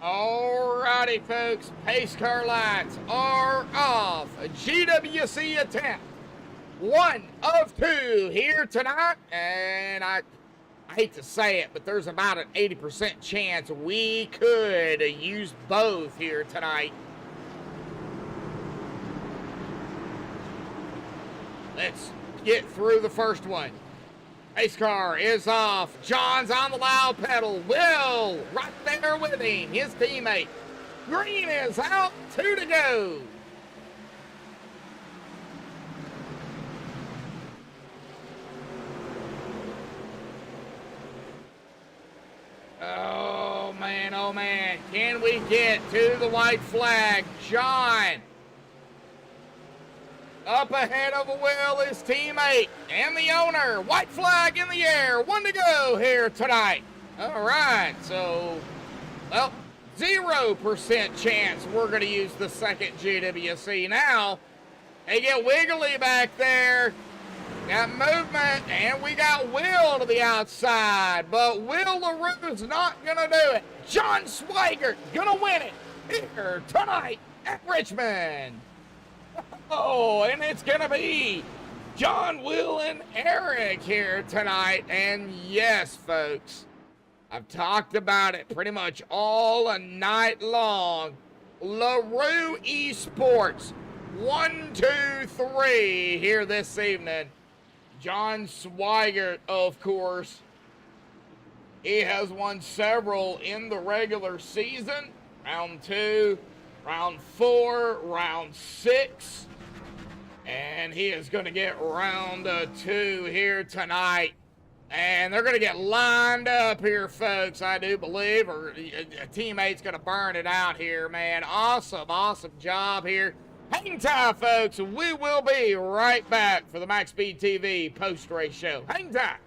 Alrighty, folks. Pace car lights are off. A GWC attempt. 1 of 2 here tonight. And I hate to say it, but there's about an 80% chance we could use both here tonight. Let's get through the first one. Pace car is off. John's on the loud pedal. Will right there with him. His teammate. Green is out. 2 to go. Oh, man. Oh, man. Can we get to the white flag? John. Up ahead of Will, his teammate, and the owner. White flag in the air. 1 to go here tonight. All right, so, well, 0% chance we're going to use the second GWC. Now, they get wiggly back there. Got movement, and we got Will to the outside, but Will LaRue's not going to do it. John Swigert going to win it here tonight at Richmond. Oh, and it's going to be John, Will, and Eric here tonight. And yes, folks, I've talked about it pretty much all night long. LaRue Esports, 1, 2, 3 here this evening. John Swigert, of course, he has won several in the regular season. Round 2, round 4, round 6. And he is going to get round 2 here tonight. And they're going to get lined up here, folks, I do believe, or a teammate's going to burn it out here, man. Awesome, awesome job here. Hang tight, folks. We will be right back for the MaxspeedTV post-race show. Hang tight.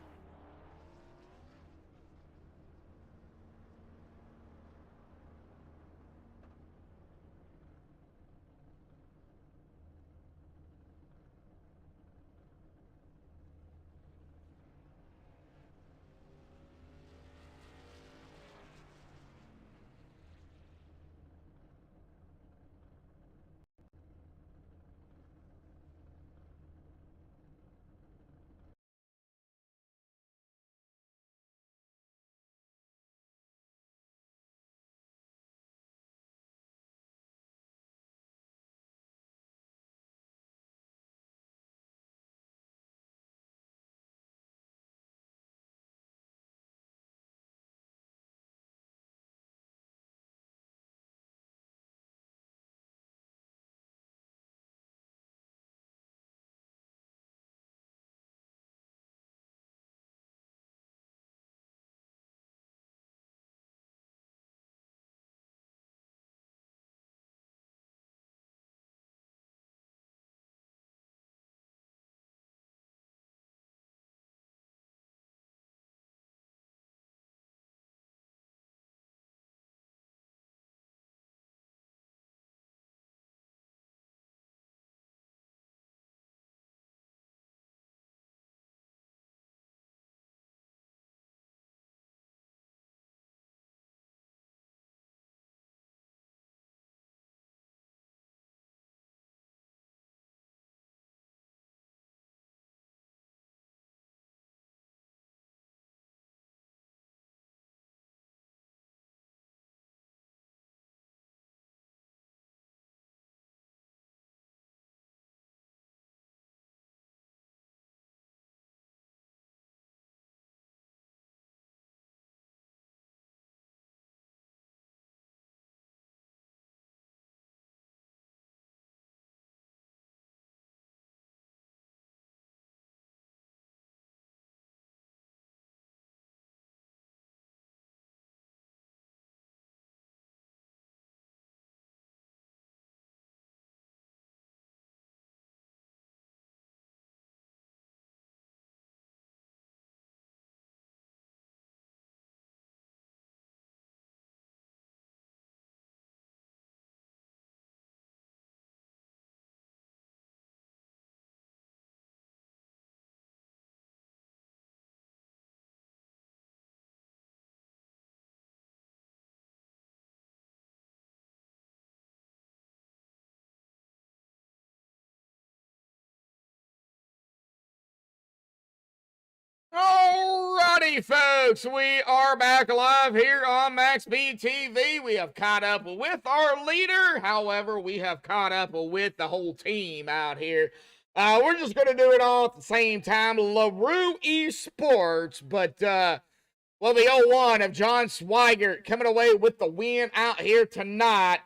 Alrighty, folks, we are back live here on MaxspeedTV. We have caught up with our leader. However, we have caught up with the whole team out here. We're just going to do it all at the same time. LaRue Esports, but, well, the 01 of John Swigert coming away with the win out here tonight.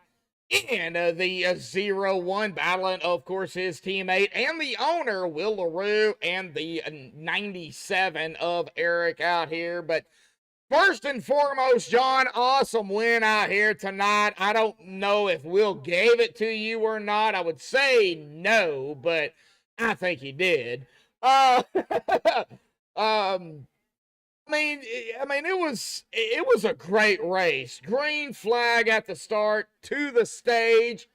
In the 0-1, battling, of course, his teammate and the owner, Will LaRue, and the 97 of Eric out here. But first and foremost, John, awesome win out here tonight. I don't know if Will gave it to you or not. I would say no, but I think he did. I mean, it was a great race. Green flag at the start to the stage.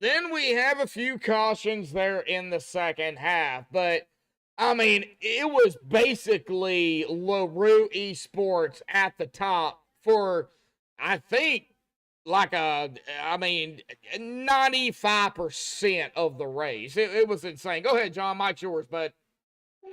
Then we have a few cautions there in the second half, but I mean, it was basically LaRue Esports at the top for, I think, like I mean, 95% of the race. It was insane. Go ahead, John. Mike's yours, but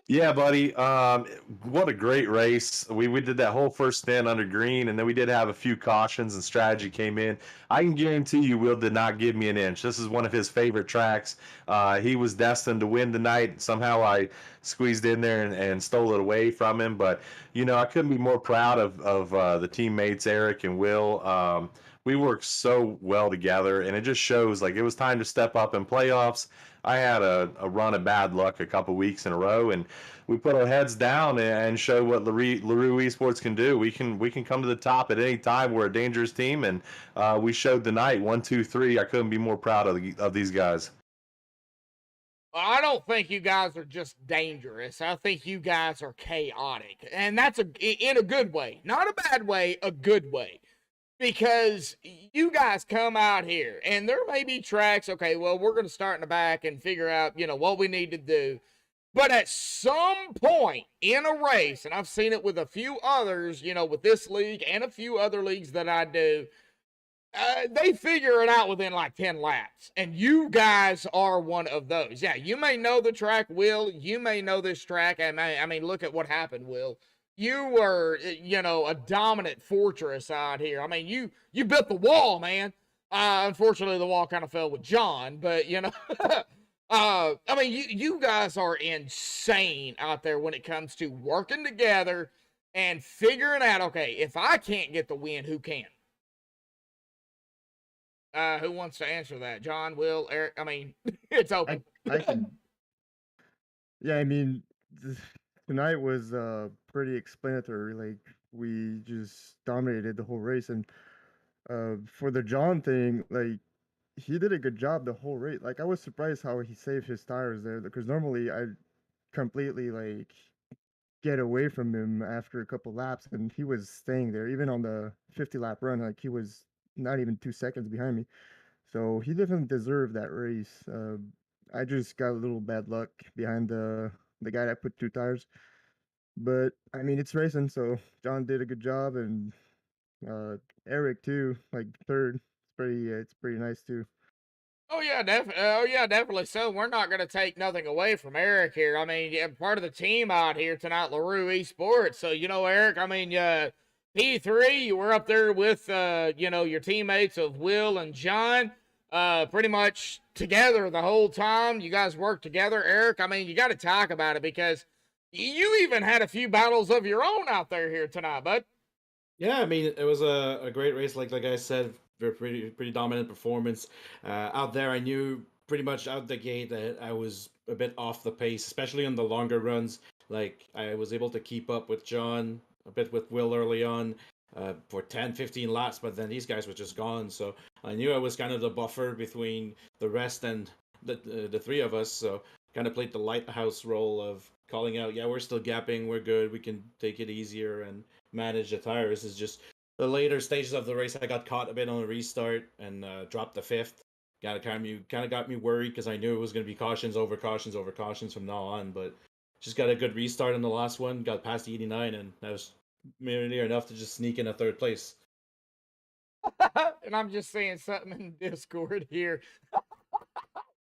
Yeah, buddy. What a great race. We did that whole first stint under green, and then we did have a few cautions and strategy came in. I can guarantee you Will did not give me an inch. This is one of his favorite tracks. He was destined to win tonight. Somehow I squeezed in there and stole it away from him. But, I couldn't be more proud of the teammates, Eric and Will. We worked so well together, and it just shows like it was time to step up in playoffs. I had a run of bad luck a couple weeks in a row, and we put our heads down and showed what LaRue Esports can do. We can come to the top at any time. We're a dangerous team, and we showed tonight 1, 2, 3. I couldn't be more proud of these guys. I don't think you guys are just dangerous. I think you guys are chaotic, and that's in a good way, not a bad way, a good way. Because you guys come out here and there may be tracks, okay, well, we're going to start in the back and figure out, what we need to do. But at some point in a race, and I've seen it with a few others, with this league and a few other leagues that I do, they figure it out within like 10 laps. And you guys are one of those. Yeah, you may know the track, Will. You may know this track. I mean, look at what happened, Will. You were, a dominant fortress out here. I mean, you built the wall, man. Unfortunately, the wall kind of fell with John, but, I mean, you guys are insane out there when it comes to working together and figuring out, okay, if I can't get the win, who can? Who wants to answer that? John, Will, Eric? I mean, it's open. I can. Yeah, I mean, tonight was pretty explanatory. Like we just dominated the whole race, and for the John thing, like he did a good job the whole race. Like I was surprised how he saved his tires there, because normally I completely like get away from him after a couple laps, and he was staying there even on the 50 lap run. Like he was not even 2 seconds behind me, so he definitely deserved that race. I just got a little bad luck behind the guy that put 2 tires. But I mean, it's racing, so John did a good job, and Eric too, like third. It's pretty nice too. Oh yeah, definitely. So we're not going to take nothing away from Eric here. I mean, yeah, part of the team out here tonight, LaRue Esports. So Eric. I mean, P3, you were up there with your teammates of Will and John, pretty much together the whole time. You guys worked together, Eric. I mean, you got to talk about it because you even had a few battles of your own out there here tonight, bud. Yeah, I mean, it was a great race. Like I said, pretty dominant performance. Out there, I knew pretty much out the gate that I was a bit off the pace, especially on the longer runs. Like, I was able to keep up with John, a bit with Will early on for 10, 15 laps, but then these guys were just gone. So I knew I was kind of the buffer between the rest and the three of us. So kind of played the lighthouse role of calling out, yeah, we're still gapping, we're good, we can take it easier and manage the tires. Is just the later stages of the race, I got caught a bit on a restart and dropped the fifth. Kind of got me worried because I knew it was going to be cautions over cautions over cautions from now on, but just got a good restart on the last one, got past the 89, and that was near enough to just sneak in a third place. And I'm just saying something in Discord here.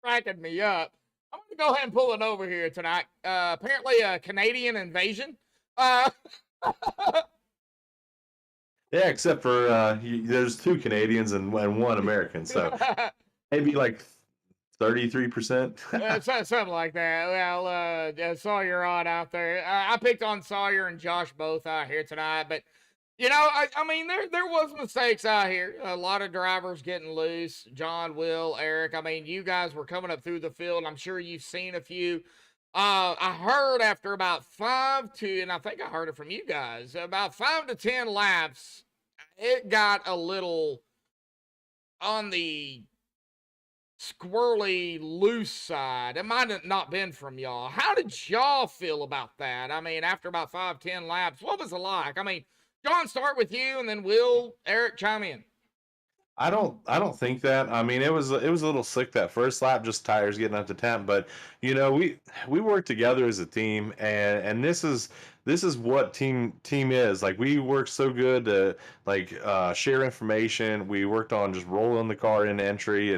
Cracking me up. I'm going to go ahead and pull it over here tonight. Apparently a Canadian invasion. Yeah, except for there's 2 Canadians and 1 American, so maybe like 33%. Something like that. Well, Sawyer on out there. I picked on Sawyer and Josh both out here tonight, but I mean, there was mistakes out here. A lot of drivers getting loose. John, Will, Eric. I mean, you guys were coming up through the field. I'm sure you've seen a few. I heard after about 5 to, and I think I heard it from you guys, about 5 to 10 laps, it got a little on the squirrely loose side. It might have not been from y'all. How did y'all feel about that? I mean, after about 5, 10 laps, what was it like? I mean, John, start with you, and then Will, Eric, chime in. I don't think that. I mean, it was a little slick that first lap, just tires getting up to temp. But we work together as a team, and this is what team is. Like we work so good to share information. We worked on just rolling the car in entry,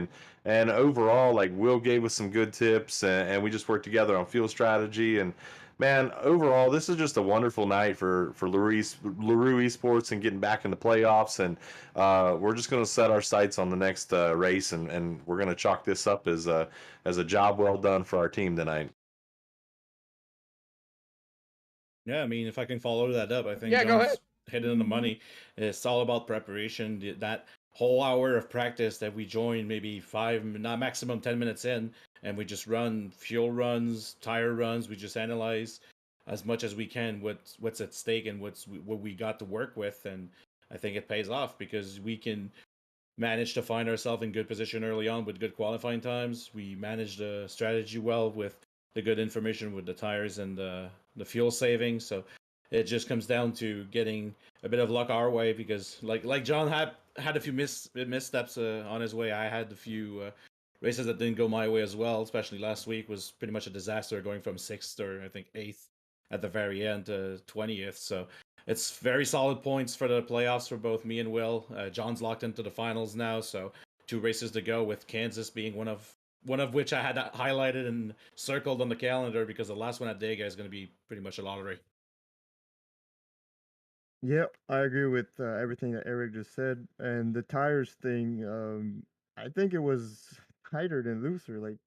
and overall, like Will gave us some good tips, and we just worked together on fuel strategy. And man, overall, this is just a wonderful night for LaRue Esports and getting back in the playoffs. And we're just going to set our sights on the next race, and we're going to chalk this up as a job well done for our team tonight. Yeah, I mean, if I can follow that up, I think Yeah, go ahead. John's hit it on the money. It's all about preparation. That whole hour of practice that we joined, maybe five, not maximum 10 minutes in, and we just run fuel runs, tire runs. We just analyze as much as we can what's at stake and what we got to work with, and I think it pays off because we can manage to find ourselves in good position early on with good qualifying times. We managed the strategy well with the good information with the tires and the fuel saving. So it just comes down to getting a bit of luck our way because like John had a few missteps on his way. I had a few races that didn't go my way as well. Especially last week was pretty much a disaster, going from sixth or I think eighth at the very end to 20th. So it's very solid points for the playoffs for both me and Will. John's locked into the finals now, so 2 races to go, with Kansas being one of which I had highlighted and circled on the calendar because the last one at Dega is going to be pretty much a lottery. Yep, I agree with everything that Eric just said. And the tires thing, I think it was tighter than looser. Like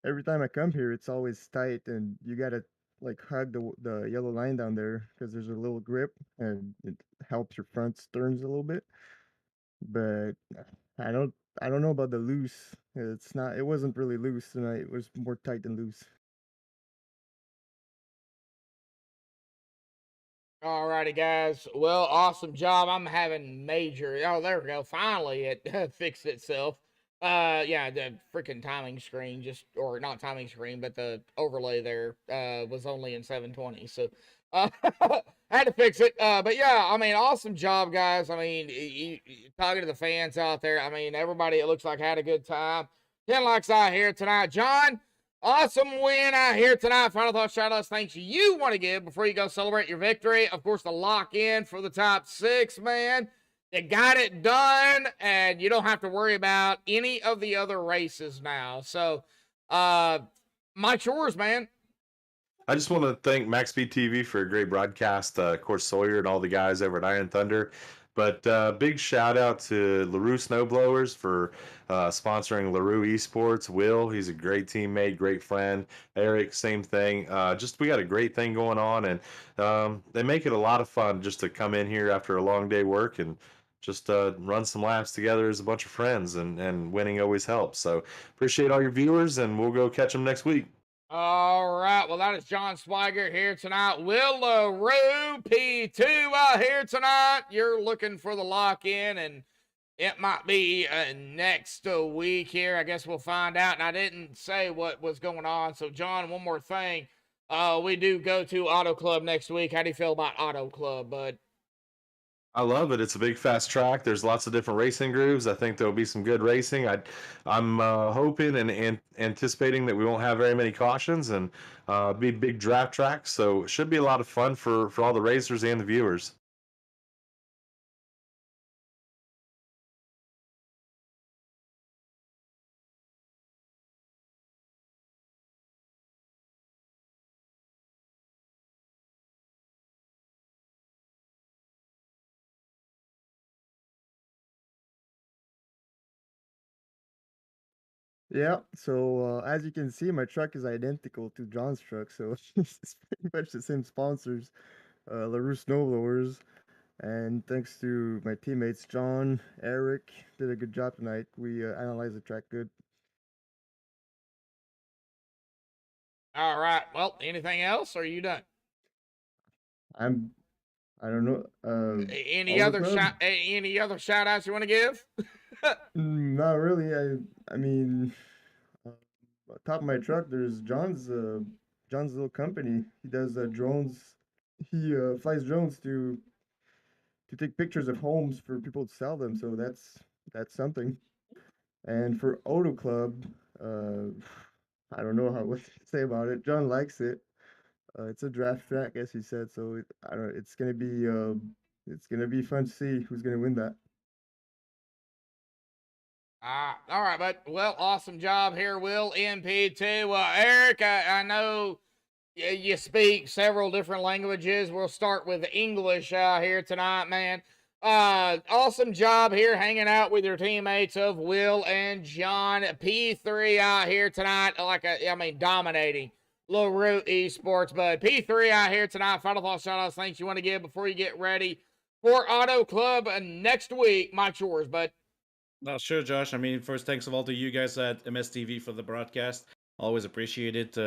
every time I come here, it's always tight, and you gotta like hug the yellow line down there because there's a little grip, and it helps your front sterns a little bit. But I don't I don't know about the loose. It's not. It wasn't really loose tonight. It was more tight than loose. Alrighty, guys. Well, awesome job. I'm having major. Oh, there we go. Finally, it fixed itself. Yeah, the freaking timing screen or not timing screen, but the overlay there was only in 720. So, I had to fix it. But yeah, I mean, awesome job, guys. I mean, talking to the fans out there. I mean, everybody, it looks like had a good time. 10 likes out here tonight. John, awesome win out here tonight. Final thoughts, shout outs, thanks you want to give before you go celebrate your victory. Of course, the lock in for the top 6, man. You got it done, and you don't have to worry about any of the other races now. So, Mike's yours, man. I just want to thank MaxspeedTV for a great broadcast. Of course, Sawyer and all the guys over at Iron Thunder. But big shout out to LaRue Snowblowers for sponsoring LaRue Esports. Will, he's a great teammate, great friend. Eric, same thing. Just we got a great thing going on, and they make it a lot of fun just to come in here after a long day work and just run some laps together as a bunch of friends. And winning always helps. So appreciate all your viewers, and we'll go catch them next week. All right. Well, that is John Swiger here tonight. Will LaRue P2 out here tonight. You're looking for the lock in, and it might be next week here. I guess we'll find out. And I didn't say what was going on. So, John, one more thing. We do go to Auto Club next week. How do you feel about Auto Club, bud? I love it. It's a big, fast track. There's lots of different racing grooves. I think there'll be some good racing. I'm hoping and anticipating that we won't have very many cautions and be big draft tracks. So it should be a lot of fun for all the racers and the viewers. Yeah. So as you can see, my truck is identical to John's truck, so it's pretty much the same sponsors, LaRue Snowblowers. And thanks to my teammates, John, Eric, did a good job tonight. We analyzed the track good. All right. Well, anything else? Or are you done? I'm, I don't know. Any Auto other Club? any other shout outs you want to give? Not really. I mean, uh, on top of my truck, there's John's little company. He does drones. He flies drones to take pictures of homes for people to sell them. So that's something. And for Auto Club, I don't know what to say about it. John likes it. It's a draft track, as he said. So I don't. It's gonna be fun to see who's gonna win that. All right, but well, awesome job here, Will MP2. Eric, I know you speak several different languages. We'll start with English here tonight, man. Awesome job here hanging out with your teammates of Will and John. P3 out here tonight, dominating LaRue Esports. But P3 out here tonight. Final thoughts, shout outs, thanks you want to give before you get ready for Auto Club next week. Mike's yours, bud. No, sure, Josh. I mean, first, thanks of all to you guys at MSTV for the broadcast. Always appreciate it.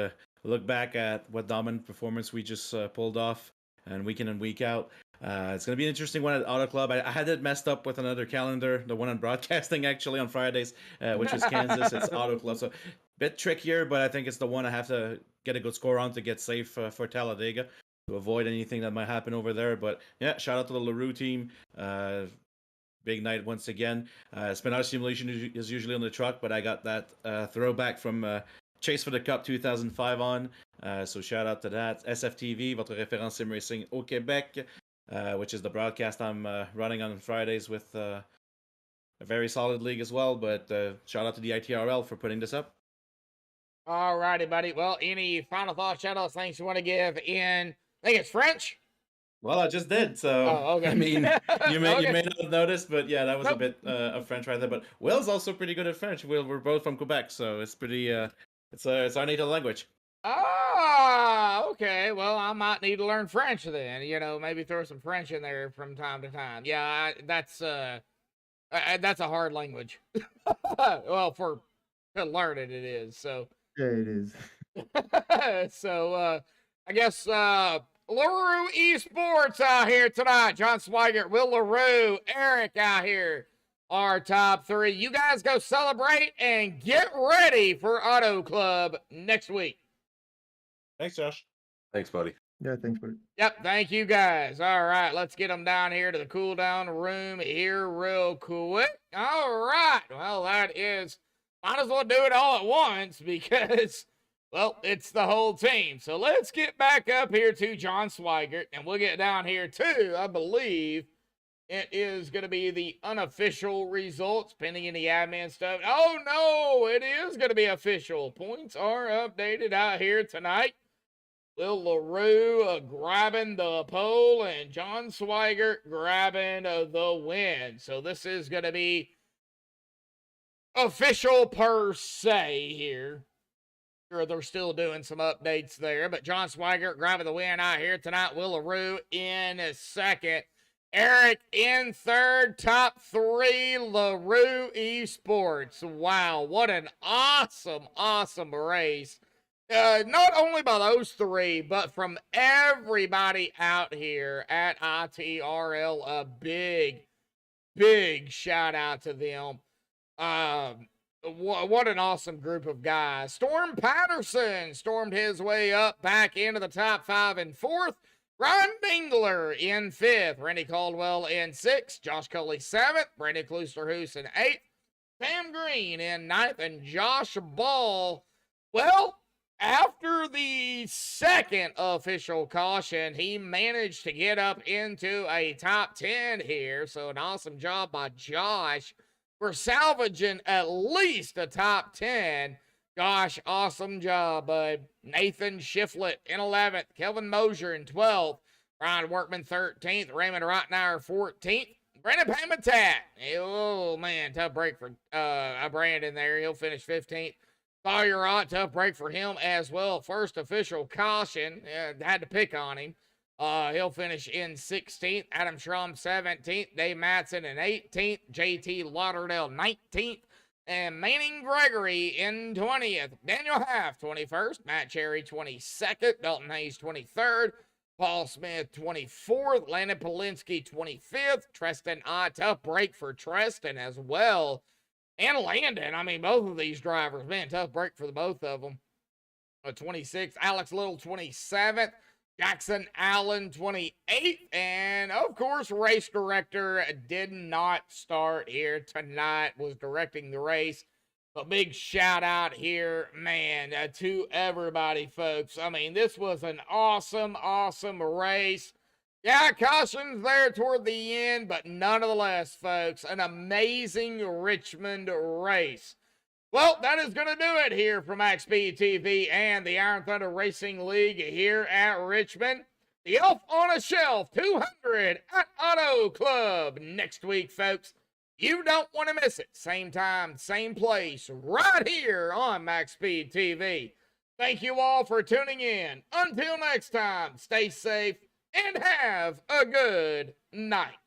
Look back at what dominant performance we just pulled off, and week in and week out. It's going to be an interesting one at Auto Club. I had it messed up with another calendar, the one on broadcasting actually on Fridays, which was Kansas. It's Auto Club, so a bit trickier, but I think it's the one I have to get a good score on to get safe for Talladega to avoid anything that might happen over there. But yeah, shout out to the LaRue team. Big night once again. Spinner Simulation is usually on the truck, but I got that throwback from Chase for the Cup 2005 on. So shout out to that. SFTV, votre référence sim racing au Québec, which is the broadcast I'm running on Fridays with a very solid league as well. But shout out to the ITRL for putting this up. All righty, buddy. Well, any final thoughts, shout outs, things you want to give in, I think it's French? Well, I just did, so okay. I mean, you may Okay. you may not have noticed, but yeah, that was a bit of French right there. But Will's also pretty good at French. We're both from Quebec, so it's pretty it's our native language. Okay. Well, I might need to learn French then. Maybe throw some French in there from time to time. Yeah, that's a hard language. Well, to learn it is. So Yeah, it is. so I guess LaRue Esports out here tonight. John Swigert, Will LaRue, Eric out here. Our top three. You guys go celebrate and get ready for Auto Club next week. Thanks, Josh. Thanks, buddy. Yeah, thanks, buddy. Yep, thank you guys. All right, let's get them down here to the cool down room here real quick. All right, well, that is, might as well do it all at once because, well, it's the whole team. So let's get back up here to John Swigert, and we'll get down here to, I believe, it is going to be the unofficial results, pending any admin stuff. Oh, no, it is going to be official. Points are updated out here tonight. Will LaRue grabbing the pole and John Swigert grabbing the win. So this is going to be official per se here. Sure, they're still doing some updates there, but John Swigert grabbing the win out here tonight. Will LaRue in second. Eric in third. Top three, LaRue Esports. Wow, what an awesome, awesome race. Not only by those three, but from everybody out here at ITRL, a big, big shout out to them. What an awesome group of guys. Storm Patterson stormed his way up back into the top five in fourth. Ryan Dingler in fifth. Randy Caldwell in sixth. Josh Coley seventh. Brandon Klusterhoos in eighth. Sam Green in ninth. And Josh Ball, well, after the second official caution, he managed to get up into a top 10 here. So an awesome job by Josh for salvaging at least a top 10. Gosh, awesome job, bud. Nathan Shiflett in 11th. Kelvin Mosier in 12th. Ryan Workman 13th. Raymond Rottenauer 14th. Brandon Pamatat. Oh, man, tough break for Brandon there. He'll finish 15th. Sawyer Ott, tough break for him as well. First official caution. Had to pick on him. He'll finish in 16th. Adam Schramm 17th. Dave Matson in 18th. JT Lauderdale 19th. And Manning Gregory in 20th. Daniel Half 21st. Matt Cherry 22nd. Dalton Hayes 23rd. Paul Smith 24th. Landon Polinsky 25th. Treston Ott, tough break for Treston as well. And Landon, I mean, both of these drivers, man, tough break for the both of them. 26th, Alex Little, 27th. Jackson Allen 28th. And of course, race director did not start here tonight, was directing the race. A big shout out here, man, to everybody, folks. I mean, this was an awesome, awesome race. Yeah, cautions there toward the end, but nonetheless, folks, an amazing Richmond race. Well, that is going to do it here from MaxspeedTV and the Iron Thunder Racing League here at Richmond. The Elf on a Shelf 200 at Auto Club next week, folks. You don't want to miss it. Same time, same place, right here on MaxspeedTV. Thank you all for tuning in. Until next time, stay safe and have a good night.